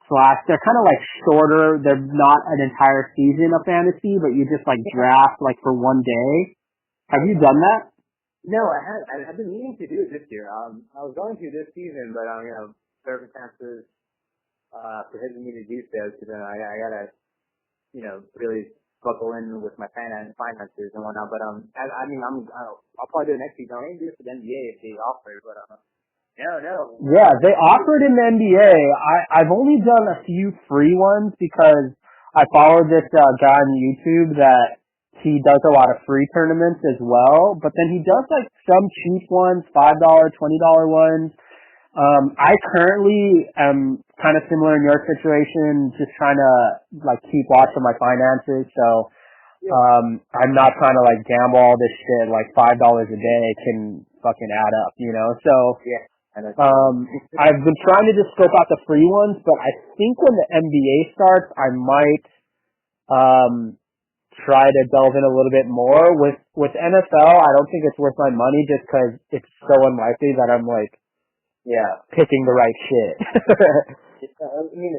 / they're kind of like shorter. They're not an entire season of fantasy, but you just like draft like for one day. Have you done that? No, I haven't. I've been meaning to do it this year. I was going to this season, but circumstances prohibited me to do so. So then I gotta, really buckle in with my finances and whatnot. But I'll probably do it next season. I ain't do it for the NBA if they offer it, but no. Yeah, they offered in the NBA. I've only done a few free ones because I followed this guy on YouTube that he does a lot of free tournaments as well, but then he does like some cheap ones, $5, $20 ones. I currently am kind of similar in your situation, just trying to like keep watch of my finances. So I'm not trying to like gamble all this shit. Like $5 a day can fucking add up, So I've been trying to just scope out the free ones, but I think when the NBA starts, I might try to delve in a little bit more. With NFL, I don't think it's worth my money just because it's so unlikely that I'm like picking the right shit. It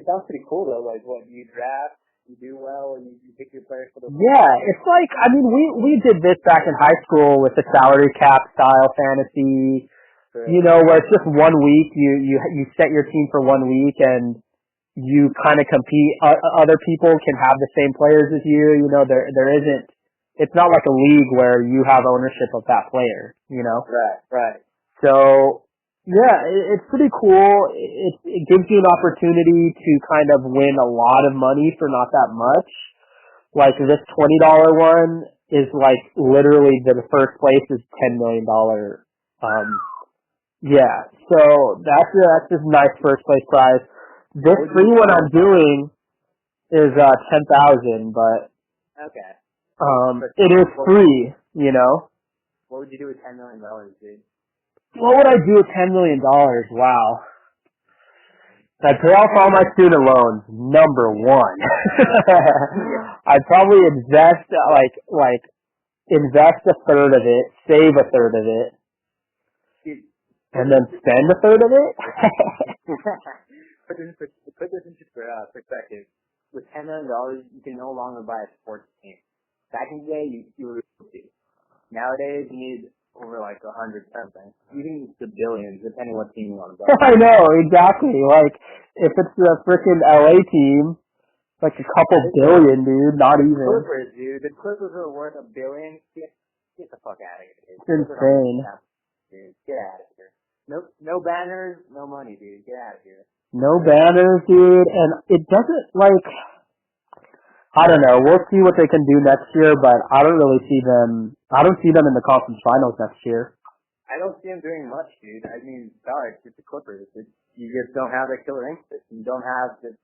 sounds pretty cool though. Like, what, you draft, you do well, and you pick your players for the it's like, we did this back in high school with the salary cap style fantasy. Where it's just 1 week, you set your team for 1 week and you kind of compete. Other people can have the same players as you. There isn't. It's not like a league where you have ownership of that player. Right. So it's pretty cool. It gives you an opportunity to kind of win a lot of money for not that much. Like this $20 one is like literally the first place is $10 million. So that's just nice first place prize. This free one I'm doing is 10,000, but it is free, What would you do with $10 million, dude? What would I do with $10 million? Wow. I'd pay off all my student loans, number one. I'd probably invest invest a third of it, save a third of it, and then spend a third of it? Put this into perspective. With $10 million, you can no longer buy a sports team. Back in the day, you were able to. Nowadays, you need over like 100 something. Even the billions, depending what team you want to buy. I know, exactly. Like, if it's the frickin' LA team, like a couple billion, dude, not even. Clippers, dude. The Clippers are worth $1 billion. Get the fuck out of here, dude. It's insane. Dude, get out of here. No banners, no money, dude. Get out of here. No banners, dude, and it doesn't, like, I don't know, we'll see what they can do next year, but I don't see them in the conference finals next year. I don't see them doing much, dude. I mean, sorry, it's the Clippers. You just don't have that killer instinct. You don't have the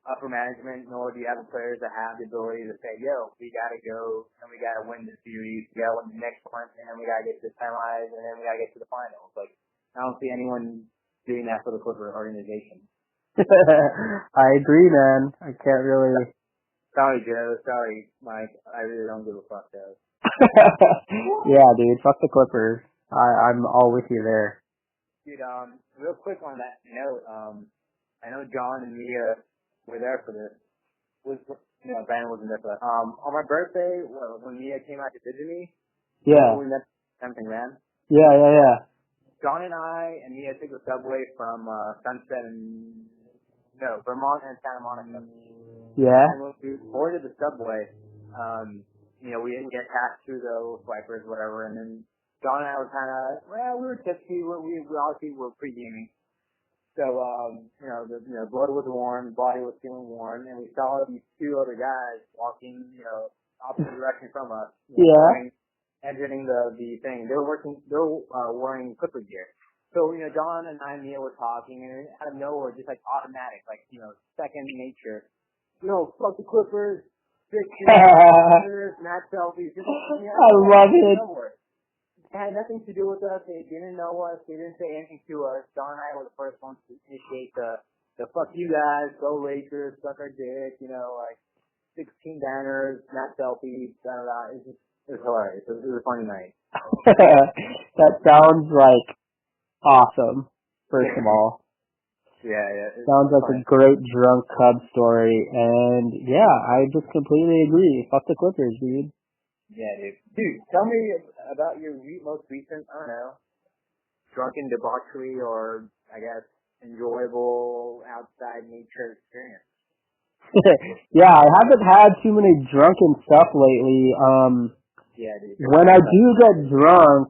upper management, nor do you have the players that have the ability to say, yo, we gotta go and we gotta win the series, we gotta win the next one, and then we gotta get to the semis, and then we gotta get to the finals. Like, I don't see anyone doing that for the Clipper organization. I agree, man. I can't really. Sorry, Joe. Sorry, Mike. I really don't give a fuck, though. Yeah, dude. Fuck the Clippers. I'm all with you there. Dude, real quick on that note, I know John and Mia were there for this. Brandon wasn't there for that. On my birthday, when Mia came out to visit me, yeah, we met something, man. Yeah. John and I and Mia took the subway from Vermont and Santa Monica. Yeah. And when we boarded the subway, we didn't get passed through the swipers, whatever, and then John and I were kind of, we were tipsy. We obviously were pre-gaming. So, the blood was warm, the body was feeling warm, and we saw these two other guys walking, opposite direction from us. Exiting the thing. They were wearing Clipper gear. So, John and I and Mia were talking, and out of nowhere, just like automatic, like, second nature. Fuck the Clippers, pictures, match selfies. I love it. Nowhere. It had nothing to do with us. They didn't know us. They didn't say anything to us. Don and I were the first ones to initiate the fuck you guys, go Lakers, suck our dick, 16 banners, not selfies, It was hilarious. It was a funny night. That sounds like awesome, first of all. Yeah. Sounds like a great drunk Cub story, and yeah, I just completely agree. Fuck the Clippers, dude. Yeah, dude, tell me about your most recent, drunken debauchery or, I guess, enjoyable outside nature experience. Yeah, I haven't had too many drunken stuff lately. Yeah, dude. When I do get drunk,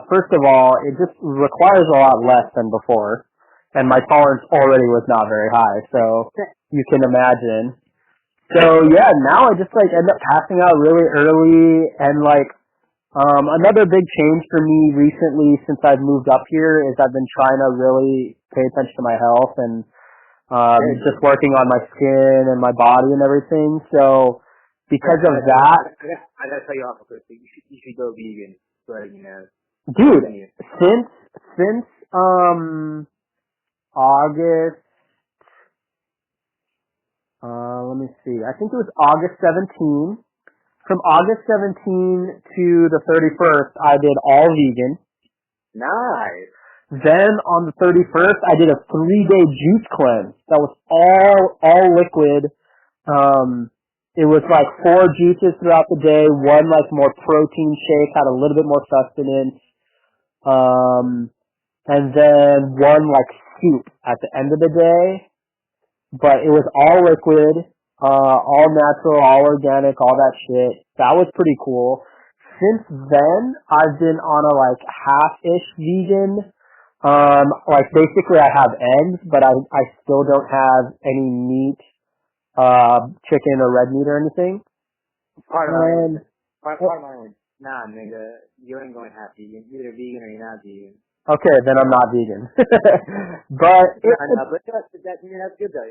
first of all, it just requires a lot less than before, and my tolerance already was not very high, so you can imagine. So yeah, now I just end up passing out really early, and another big change for me recently since I've moved up here is I've been trying to really pay attention to my health and just working on my skin and my body and everything. So because of that, I gotta tell you off quickly. You should go vegan. But dude, since August. Let me see. I think it was August 17. From August 17 to the 31st, I did all vegan. Nice. Then on the 31st, I did a 3-day juice cleanse. That was all liquid. It was 4 juices throughout the day. One more protein shake, had a little bit more sustenance. And then one soup at the end of the day. But it was all liquid, all natural, all organic, all that shit. That was pretty cool. Since then, I've been on a half-ish vegan. Basically I have eggs, but I still don't have any meat, chicken or red meat or anything. Part of my language. Nah, nigga, you ain't going half vegan. You're either vegan or you're not vegan. Okay, then I'm not vegan. But that's good though.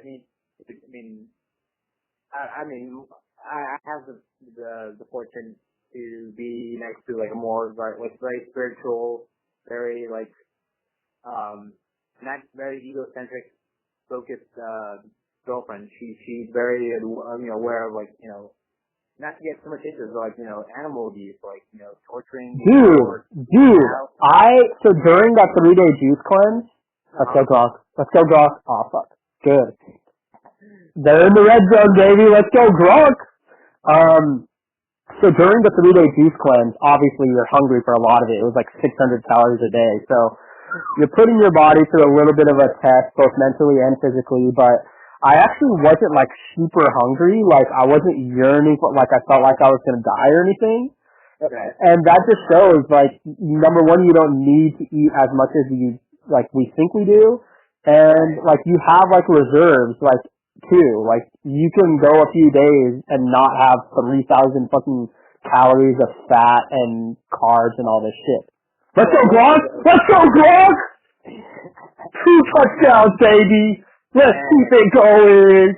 I have the fortune to be next to a more very spiritual, very not very egocentric, focused girlfriend. She's very aware of not to get too much into it, but animal abuse, torturing. Dude, so during that 3-day juice cleanse, let's go Gronk. Oh fuck, good. They're in the red zone, baby. Let's go Gronk. So during the 3-day juice cleanse, obviously you're hungry for a lot of it. It was 600 calories a day. So you're putting your body through a little bit of a test, both mentally and physically, but I actually wasn't super hungry. I wasn't yearning for I felt like I was gonna die or anything. Right. And that just shows, like, number one, you don't need to eat as much as we think we do. And, like, you have, like, reserves, like, too. Like, you can go a few days and not have 3,000 fucking calories of fat and carbs and all this shit. Let's go, Gronk! Let's go, Gronk! 2 touchdowns, baby! Let's keep it going!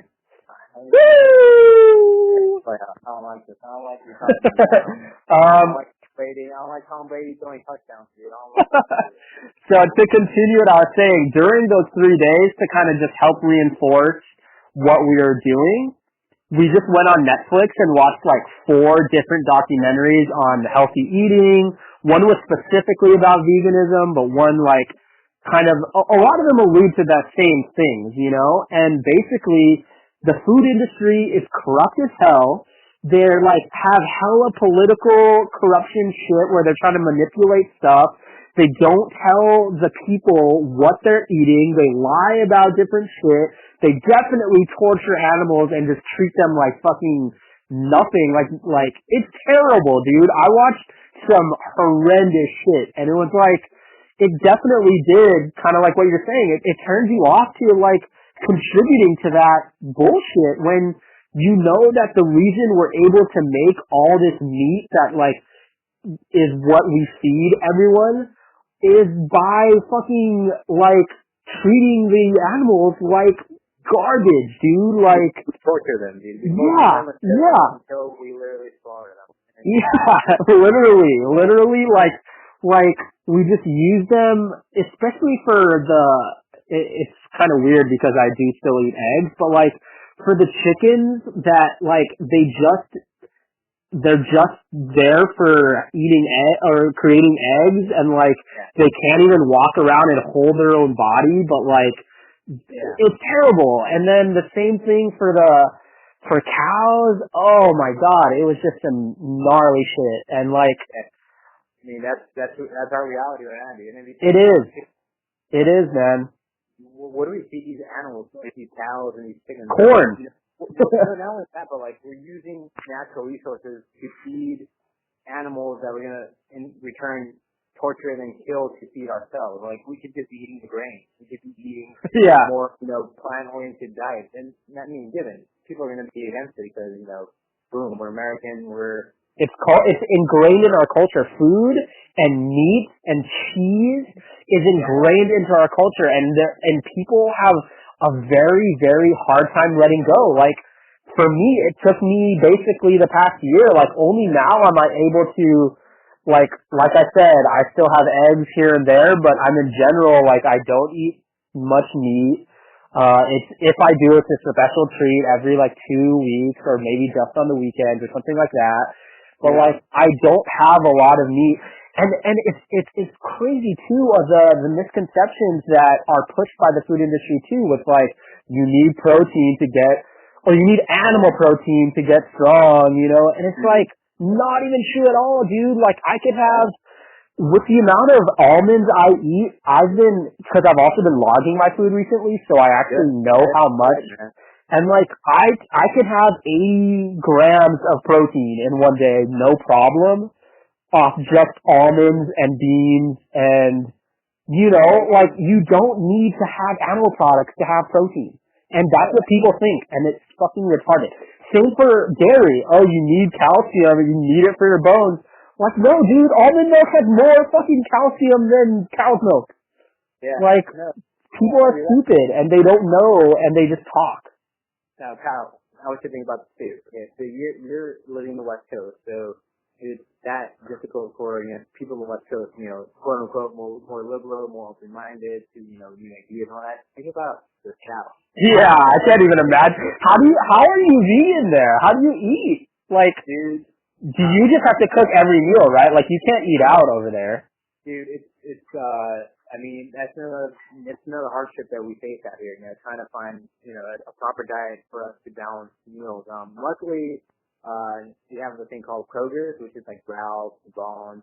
Woo! I don't like this. I don't like this. I don't like Brady. I don't like Tom Brady throwing touchdowns, dude. I don't like this. So to continue what I was saying, during those 3 days to kind of just help reinforce what we were doing, we just went on Netflix and watched like 4 different documentaries on healthy eating. One was specifically about veganism, but one like kind of, a lot of them allude to that same things, you know? And basically, the food industry is corrupt as hell. They're like, have hella political corruption shit where they're trying to manipulate stuff. They don't tell the people what they're eating. They lie about different shit. They definitely torture animals and just treat them like fucking nothing. Like, it's terrible, dude. I watched some horrendous shit, and it was like, it definitely did, kind of like what you're saying, it turns you off to, like, contributing to that bullshit when you know that the reason we're able to make all this meat that, like, is what we feed everyone is by fucking, like, treating the animals like garbage, dude. Like, we torture them, dude. Yeah. Until we literally slaughter them. Yeah, literally, like, we just use them, especially for it's kind of weird because I do still eat eggs, but, like, for the chickens that, like, they're just there for eating or creating eggs, and, like, they can't even walk around and hold their own body, but, like, it's terrible. And then the same thing for cows. Oh my god, it was just some gnarly shit. And, like, I mean, that's our reality right now, dude. It is, man. What do we feed these animals, like these cows and these chickens? Corn. Not only that, but, like, we're using natural resources to feed animals that we're gonna, in return, torture and kill to feed ourselves. Like, we could just be eating the grain. We could be eating more, plant-oriented diets. And that means given. People are gonna be against it because, boom, we're American, It's ingrained in our culture. Food and meat and cheese is ingrained into our culture, and people have a very, very hard time letting go. Like, for me, it took me basically the past year. Like, only now am I able to, like I said, I still have eggs here and there, but I'm in general, like, I don't eat much meat. If I do, it's a special treat every, like, 2 weeks or maybe just on the weekends or something like that. But, like, I don't have a lot of meat. And it's crazy, too, of the misconceptions that are pushed by the food industry, too, with, like, you need protein to get, or you need animal protein to get strong, and it's, like, not even true at all, dude. Like, I could have, with the amount of almonds I eat, because I've also been logging my food recently, so I actually know how much. And, like, I could have 80 grams of protein in one day, no problem, off just almonds and beans and, like, you don't need to have animal products to have protein. And that's what people think, and it's fucking retarded. Same for dairy. Oh, you need calcium, you need it for your bones. Like, no, dude, almond milk has more fucking calcium than cow's milk. Yeah. Like, people are stupid, and they don't know, and they just talk. Now, Kyle, I was thinking about this too. Okay, so you're living in the West Coast, so it's that difficult for people on the West Coast, quote unquote, more liberal, more open-minded to new ideas and all that. Think about the cow. Yeah, I can't even imagine. How are you vegan there? How do you eat? Like, dude, do you just have to cook every meal, right? Like, you can't eat out over there. Dude, it's I mean, that's another hardship that we face out here, trying to find, a proper diet for us to balance meals. Luckily, we have the thing called Kroger's, which is like Ralph's, Vaughn's,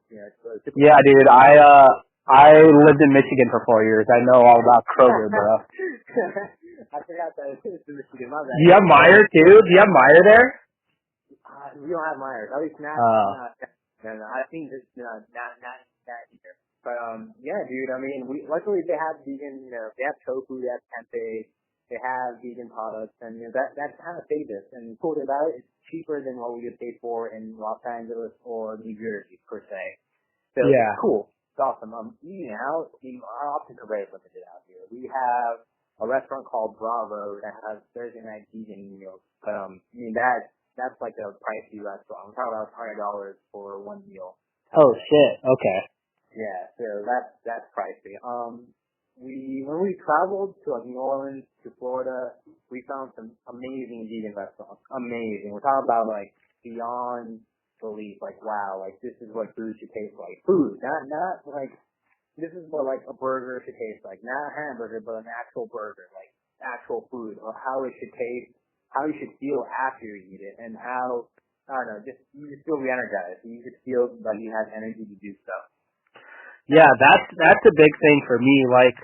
Yeah, dude, I lived in Michigan for 4 years. I know all about Kroger, bro. I forgot that it's in Michigan. My bad. Do you have Meijer, too? Do you have Meijer there? We don't have Meijer. At least not And I think this not that either. But yeah, dude. I mean, luckily they have vegan. They have tofu, they have tempeh, they have vegan products, and that kind of saved us. And the cool thing about it, it's cheaper than what we would pay for in Los Angeles or New Jersey per se. So Yeah. it's cool. It's awesome. Eating out, our options are very limited out here. We have a restaurant called Bravo that has Thursday night vegan meals. But I mean that's like a pricey restaurant. I'm talking about $100 for one meal. Oh shit. Okay. Yeah, so that's pricey. When we traveled to like New Orleans to Florida, we found some amazing vegan restaurants. Amazing. We're talking about like beyond belief. Like wow, like this is what food should taste like. Food, not like this is what like a burger should taste like. Not a hamburger, but an actual burger, like actual food, or how it should taste, how you should feel after you eat it, and how I don't know, you just feel re-energized. You just feel like you have energy to do stuff. Yeah, that's a big thing for me. Like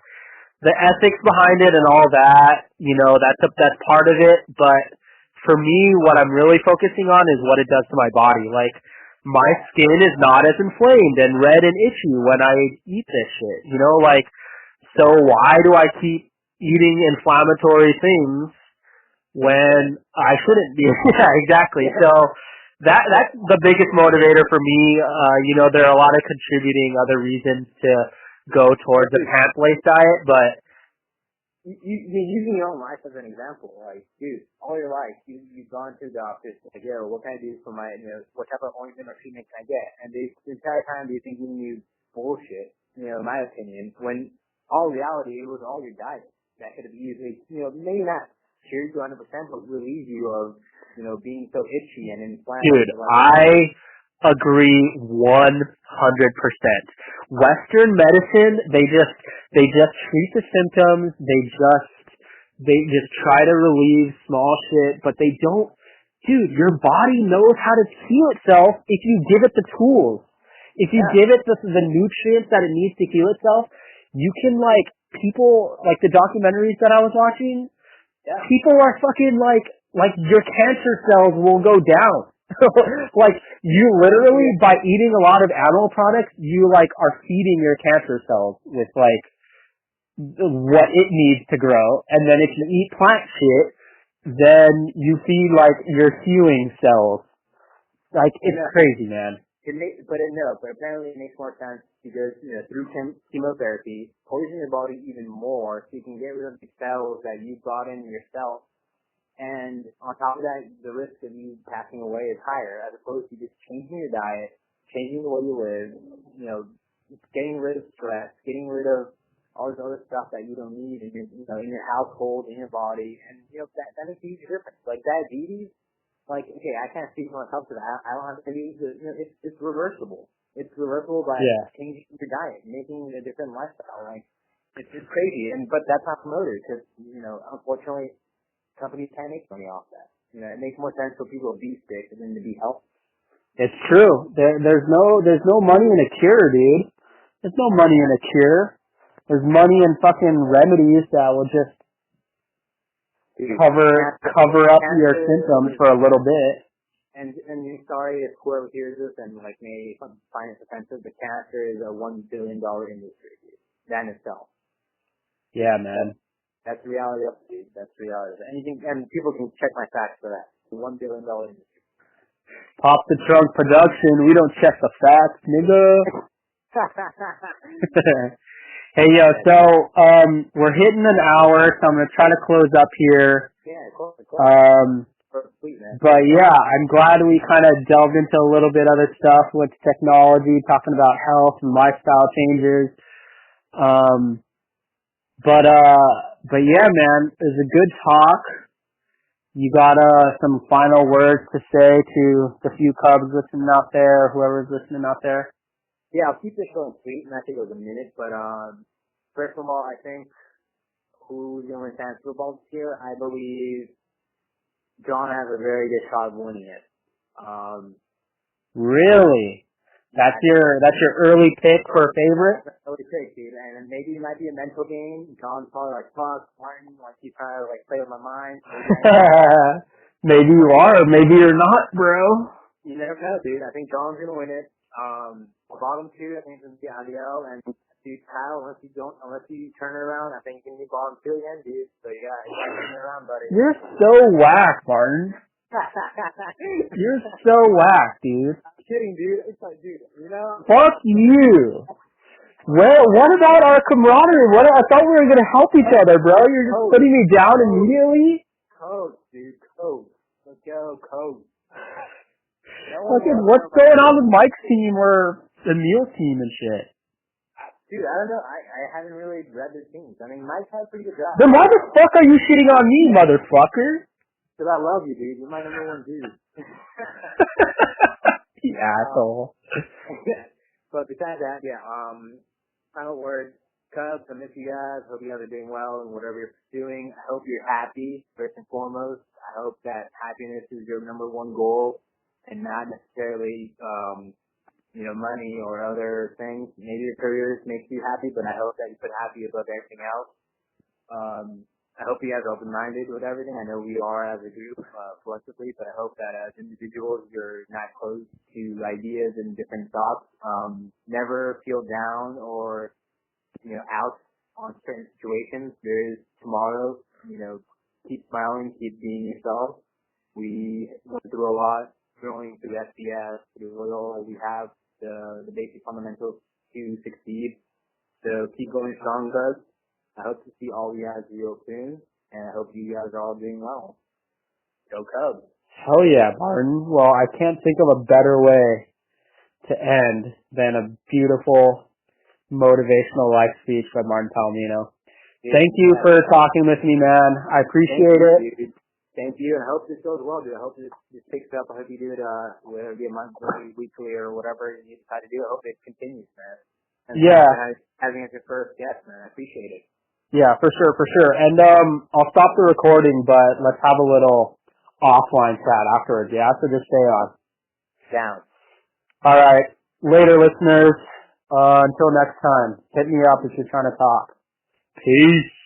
the ethics behind it and all that, that's part of it. But for me, what I'm really focusing on is what it does to my body. Like my skin is not as inflamed and red and itchy when I eat this shit. So why do I keep eating inflammatory things when I shouldn't be? Yeah, exactly. So that's the biggest motivator for me. There are a lot of contributing other reasons to go towards a plant-based diet, but you're using your own life as an example. Like, dude, all your life you've gone to the doctor, like, yo, what can I do for my, what type of ointment or treatment can I get? And the entire time they're thinking you bullshit, in my opinion. When all reality, it was all your diet that could have easily, maybe not cure you 100%, but relieve you of being so itchy and inflamed. Dude, I agree 100%. Western medicine, they just treat the symptoms. They just try to relieve small shit, but they don't. Dude, your body knows how to heal itself if you give it the tools. If you give it the nutrients that it needs to heal itself, you can people the documentaries that I was watching. Yeah. People are fucking like your cancer cells will go down. You literally, by eating a lot of animal products, you are feeding your cancer cells with what it needs to grow. And then if you eat plant shit, then you feed your healing cells. It's crazy, man. But apparently it makes more sense because through chemotherapy, poison your body even more, so you can get rid of the cells that you brought in yourself. And on top of that, the risk of you passing away is higher, as opposed to just changing your diet, changing the way you live, getting rid of stress, getting rid of all this other stuff that you don't need in your household, in your body, and that makes a huge difference. Like diabetes. Okay, I can't speak for myself because I don't have diabetes. It's reversible. It's reversible by changing your diet, making a different lifestyle. It's crazy, but that's not promoted because unfortunately, companies can't make money off that. It makes more sense for people to be sick than to be healthy. It's true. There's no money in a cure, dude. There's no money in a cure. There's money in fucking remedies that will just cover up your symptoms for a little bit. And sorry if whoever hears this and may find it offensive, but cancer is a $1 billion industry, dude. That in itself. Yeah, man. That's reality of it, dude. That's reality. And people can check my facts for that. It's a $1 billion industry. Pop the trunk production. We don't check the facts, nigga. Hey, yo, so, we're hitting an hour, so I'm going to try to close up here. Yeah, close. Sweet, man. But yeah, I'm glad we kind of delved into a little bit other stuff with technology, talking about health and lifestyle changes. But yeah, man, it was a good talk. You got, some final words to say to the few Cubs listening out there, whoever's listening out there? Yeah, I'll keep this short and sweet, and I think it was a minute, but first of all, I think who's going to win Super Bowl this year, I believe John has a very good shot of winning it. Really? That's your early pick for a favorite? Early pick, dude, and maybe it might be a mental game. John's probably fuck, Martin, he's trying to play with my mind. Maybe you are, maybe you're not, bro. You never know, dude. I think John's going to win it. Bottom two, I think it's gonna be Adiel and dude Kyle. Unless you turn it around, I think you can be bottom two again, dude. So you gotta turn it around, buddy. You're so whack, Martin. You're so whack, dude. I'm kidding, dude. It's like, dude, you know. Fuck you. Well, what about our camaraderie? I thought we were gonna help each other, bro. You're just putting me down immediately. Code, dude, code. Let's go, code. Fucking, what's going on with Mike's team or the Neil team and shit? Dude, I don't know. I haven't really read their teams. I mean, Mike had a pretty good draft. Then why the fuck are you shitting on me, motherfucker? Because I love you, dude. You're my number one dude. You asshole. But besides that, yeah, final word. Cubs, I miss you guys. Hope you guys are doing well in whatever you're pursuing. I hope you're happy, first and foremost. I hope that happiness is your number one goal and not necessarily, money or other things. Maybe your career makes you happy, but I hope that you put happy above everything else. I hope you guys are open-minded with everything. I know we are as a group, collectively, but I hope that as individuals, you're not closed to ideas and different thoughts. Never feel down or, out on certain situations. There is tomorrow, keep smiling, keep being yourself. We went through a lot, growing through SBS, through Loyola. We have the basic fundamentals to succeed. So keep going strong, guys. I hope to see all you guys real soon, and I hope you guys are all doing well. Go Cubs. Hell yeah, Martin. Well, I can't think of a better way to end than a beautiful motivational life speech by Martin Palomino. Thank you for talking with me, man. I appreciate it. Dude. Thank you, and I hope this goes well, dude. I hope this picks up. I hope you do it, whether it be a monthly, weekly, or whatever you decide to do. I hope it continues, man. And having as your first guest, man. I appreciate it. Yeah, for sure. And I'll stop the recording, but let's have a little offline chat afterwards, yeah? So just stay on. Down. All right. Later, listeners. Until next time. Hit me up if you're trying to talk. Peace.